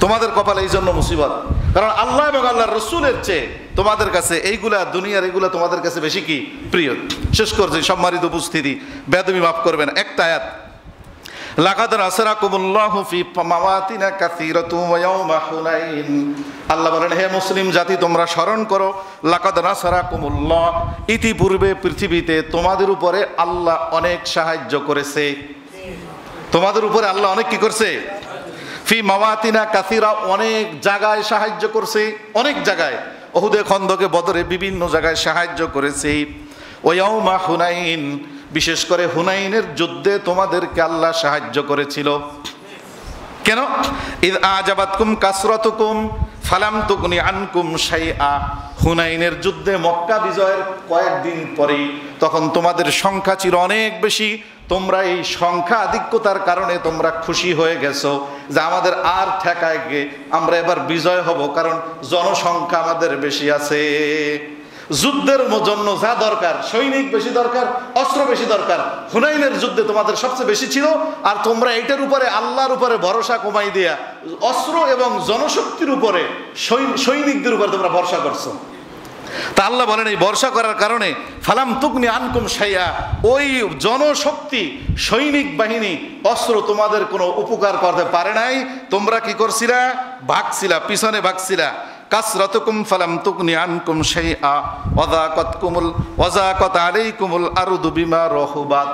তোমাদের কপালে এই জন্য মুসিবত, কারণ আল্লাহ এবং আল্লাহর রসুলের চেয়ে তোমাদের কাছে এইগুলা, দুনিয়ার এগুলা তোমাদের কাছে বেশি কি প্রিয়। শেষ করছি, সম্মানিত উপস্থিতি, বেয়াদবি মাফ করবেন। একটা আয়াত, লাকাদ নাসারাকুমুল্লাহু ফি মাওয়াতিনা কাসীরাতুন ওয়া ইয়াওমা হুনাইন। আল্লাহ বলেন, হে মুসলিম জাতি তোমরা স্মরণ করো, লাকাদ নাসারাকুমুল্লাহ ইতিপূর্বে পৃথিবীতে তোমাদের উপরে আল্লাহ অনেক সাহায্য করেছে। তোমাদের উপরে আল্লাহ অনেক কি করছে? ফি মাওয়াতিনা কাসীরা, অনেক জায়গায় সাহায্য করছে, অনেক জায়গায়, উহুদে, খন্দকে, বদরে, বিভিন্ন জায়গায় সাহায্য করেছে। ওয়া ইয়াওমা হুনাইন, বিশেষ করে হুনাইনের যুদ্ধে তোমাদেরকে আল্লাহ সাহায্য করেছিল। কেন? ইদ আজাবাতকুম কাসরাতুকুম ফালাম তুগনি আনকুম শাইআ। হুনাইনের যুদ্ধে, মক্কা বিজয়ের কয়েকদিন পরেই, তখন তোমাদের সংখ্যা ছিল অনেক বেশি। তোমরা এই সংখ্যা আধিক্যতার কারণে তোমরা খুশি হয়ে গেছো যে আমাদের আর ঠেকায় গে, আমরা এবার বিজয় হব, কারণ জনসংখ্যা আমাদের বেশি আছে। যুদ্ধের জন্য যা দরকার, সৈনিক বেশি দরকার, অস্ত্র বেশি দরকার, হুনাইনের যুদ্ধে তোমাদের সবচেয়ে বেশি ছিল। আর তোমরা এইটার উপরে, আল্লাহর উপরে ভরসা কমাই দিয়া অস্ত্র এবং জনশক্তির উপরে, সৈনিকদের উপরে তোমরা ভরসা করছো। তা আল্লাহ বলেন, এই ভরসা করার কারণে ফালাম তুগনি আনকুম শাইআ, ওই জনশক্তি, সৈনিক বাহিনী, অস্ত্র তোমাদের কোনো উপকার করতে পারে নাই। তোমরা কি করছিলা? ভাগছিলা, পিছনে ভাগছিলা। কাসরাতুকুম ফালাম তুগনি আনকুম শাইআ ওয়াযাকাত আলাইকুমুল আরদু বিমা রাহুবাত।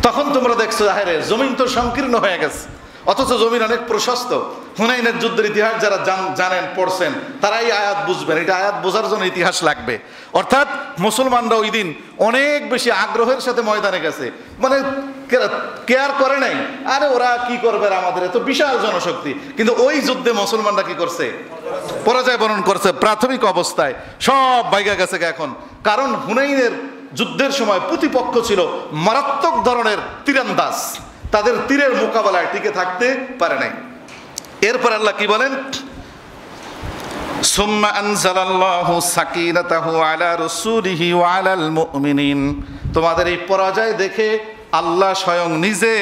তখন তোমরা দেখছো, আরে জমিন তো সংকীর্ণ হয়ে গেছে, অথচ জমিন অনেক প্রশস্ত। হুনাইনের যুদ্ধের ইতিহাস যারা জানেন, পড়ছেন, তারাই আয়াত বুঝবেন। এটা আয়াত বোঝার জন্য ইতিহাস লাগবে। অর্থাৎ মুসলমানরা ওই দিন অনেক বেশি আগ্রহের সাথে ময়দানে গেছে, মানে কেয়ার করে নাই, আরে ওরা কি করবে আমাদের, এত বিশাল জনশক্তি। কিন্তু ওই যুদ্ধে মুসলমানরা কি করছে? পরাজয় বরণ করছে প্রাথমিক অবস্থায়। সব বাইগা গেছে এখন, কারণ হুনাইনের যুদ্ধের সময় প্রতিপক্ষ ছিল মারাত্মক ধরনের তীরান্দাজ, তাদের তীরের মোকাবেলায় টিকে থাকতে পারে নাই। এরপর আল্লাহ কি বলেন? সুম্মা আনজালাল্লাহু সাকিনাতাহু আলা রাসূলিহি ওয়া আলাল মুমিনিন। তোমাদের এই পরাজয় দেখে আল্লাহ স্বয়ং নিজে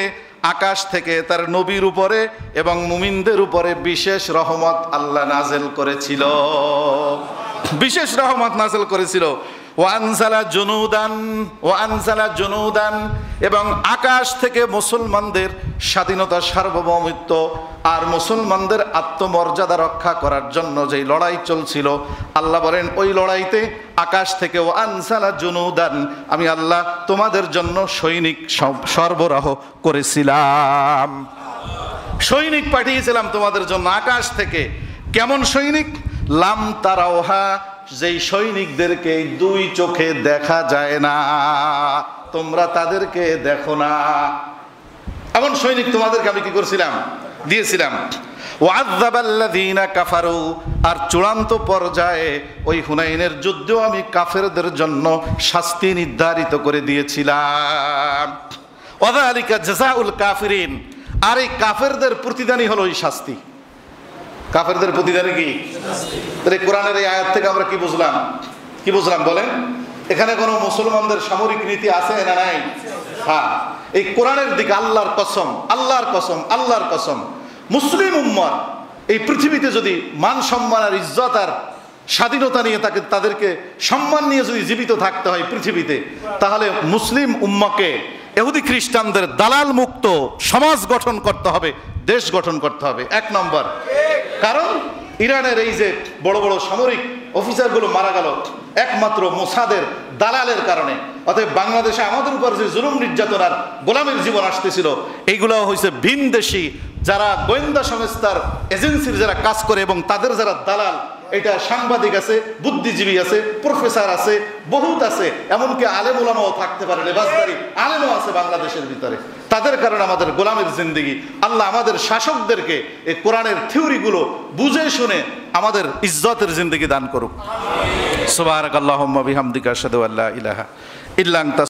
আকাশ থেকে তার নবীর উপরে এবং মুমিনদের উপরে বিশেষ রহমত আল্লাহ নাযিল করেছিল, বিশেষ রহমত নাযিল করেছিল। ওয়ানজালা জুনুদান, এবং আকাশ থেকে মুসলমানদের স্বাধীনতা, সার্বভৌমিত্ব আর মুসলমানদের আত্মমর্যাদা রক্ষা করার জন্য যেই লড়াই চলছিল, আল্লাহ বলেন ওই লড়াইতে আকাশ থেকে ওয়ানজালা জুনুদান, আমি আল্লাহ তোমাদের জন্য সৈনিক সরবরাহ করেছিলাম, সৈনিক পাঠিয়েছিলাম তোমাদের জন্য আকাশ থেকে। কেমন সৈনিক? লাম তারাওহা, যেই সৈনিকদেরকে দুই চোখে দেখা যায় না, তোমরা তাদেরকে দেখো না, এমন সৈনিক তোমাদেরকে আমি কি করছিলাম? দিয়েছিলাম। ওয়াযাবাল্লাযীনা কাফারু, আর চূড়ান্ত পর্যায়ে ওই হুনাইনের যুদ্ধেও আমি কাফেরদের জন্য শাস্তি নির্ধারিত করে দিয়েছিলাম। ওয়াযালিকা জাযাউল কাফিরিন, আর এই কাফেরদের প্রতিদানই হলো এই শাস্তি। কাফেরদের প্রতিদানে কি? তাহলে কোরআনের এই আয়াত থেকে আমরা কি বুঝলাম? কি বুঝলাম বলেন? এখানে কোনো মুসলমানদের সামরিক নীতি আছে না নাই? হ্যাঁ, এই কোরআনের দিকে আল্লাহর কসম, আল্লাহর কসম, আল্লাহর কসম, মুসলিম উম্মাহ এই পৃথিবীতে যদি মান সম্মান আর ইজ্জত আর স্বাধীনতা নিয়ে তাদেরকে সম্মান নিয়ে যদি জীবিত থাকতে হয় পৃথিবীতে, তাহলে মুসলিম উম্মাহকে ইহুদি খ্রিস্টানদের দালাল মুক্ত সমাজ গঠন করতে হবে, দেশ গঠন করতে হবে। এক নম্বর, কারণ ইরানের এই যে বড় বড় সামরিক অফিসারগুলো মারা গেল একমাত্র মোসাদের দালালের কারণে। অতএব বাংলাদেশে আমাদের উপর যে জুলুম নির্যাতন আর গোলামের জীবন আসতেছিল, এইগুলো হয়েছে ভিনদেশি যারা গোয়েন্দা সংস্থার এজেন্সির যারা কাজ করে এবং তাদের যারা দালাল, এটা সাংবাদিক আছে, বুদ্ধিজীবী আছে, প্রফেসর আছে, বহুত আছে, এমনকি আলেম ওলামাও থাকতে পারে, লেবাসদারি আলেমও আছে বাংলাদেশের ভিতরে। তাদের কারণে আমাদের গোলামের জিন্দেগি। আল্লাহ আমাদের শাসকদেরকে এই কোরআনের থিওরিগুলো বুঝে শুনে আমাদের ইজ্জতের জিন্দেগি দান করুক। সুবহানাকাল্লাহুম্মা বিহামদিকা আশহাদু আল্লা ইলাহা ইল্লা আনতা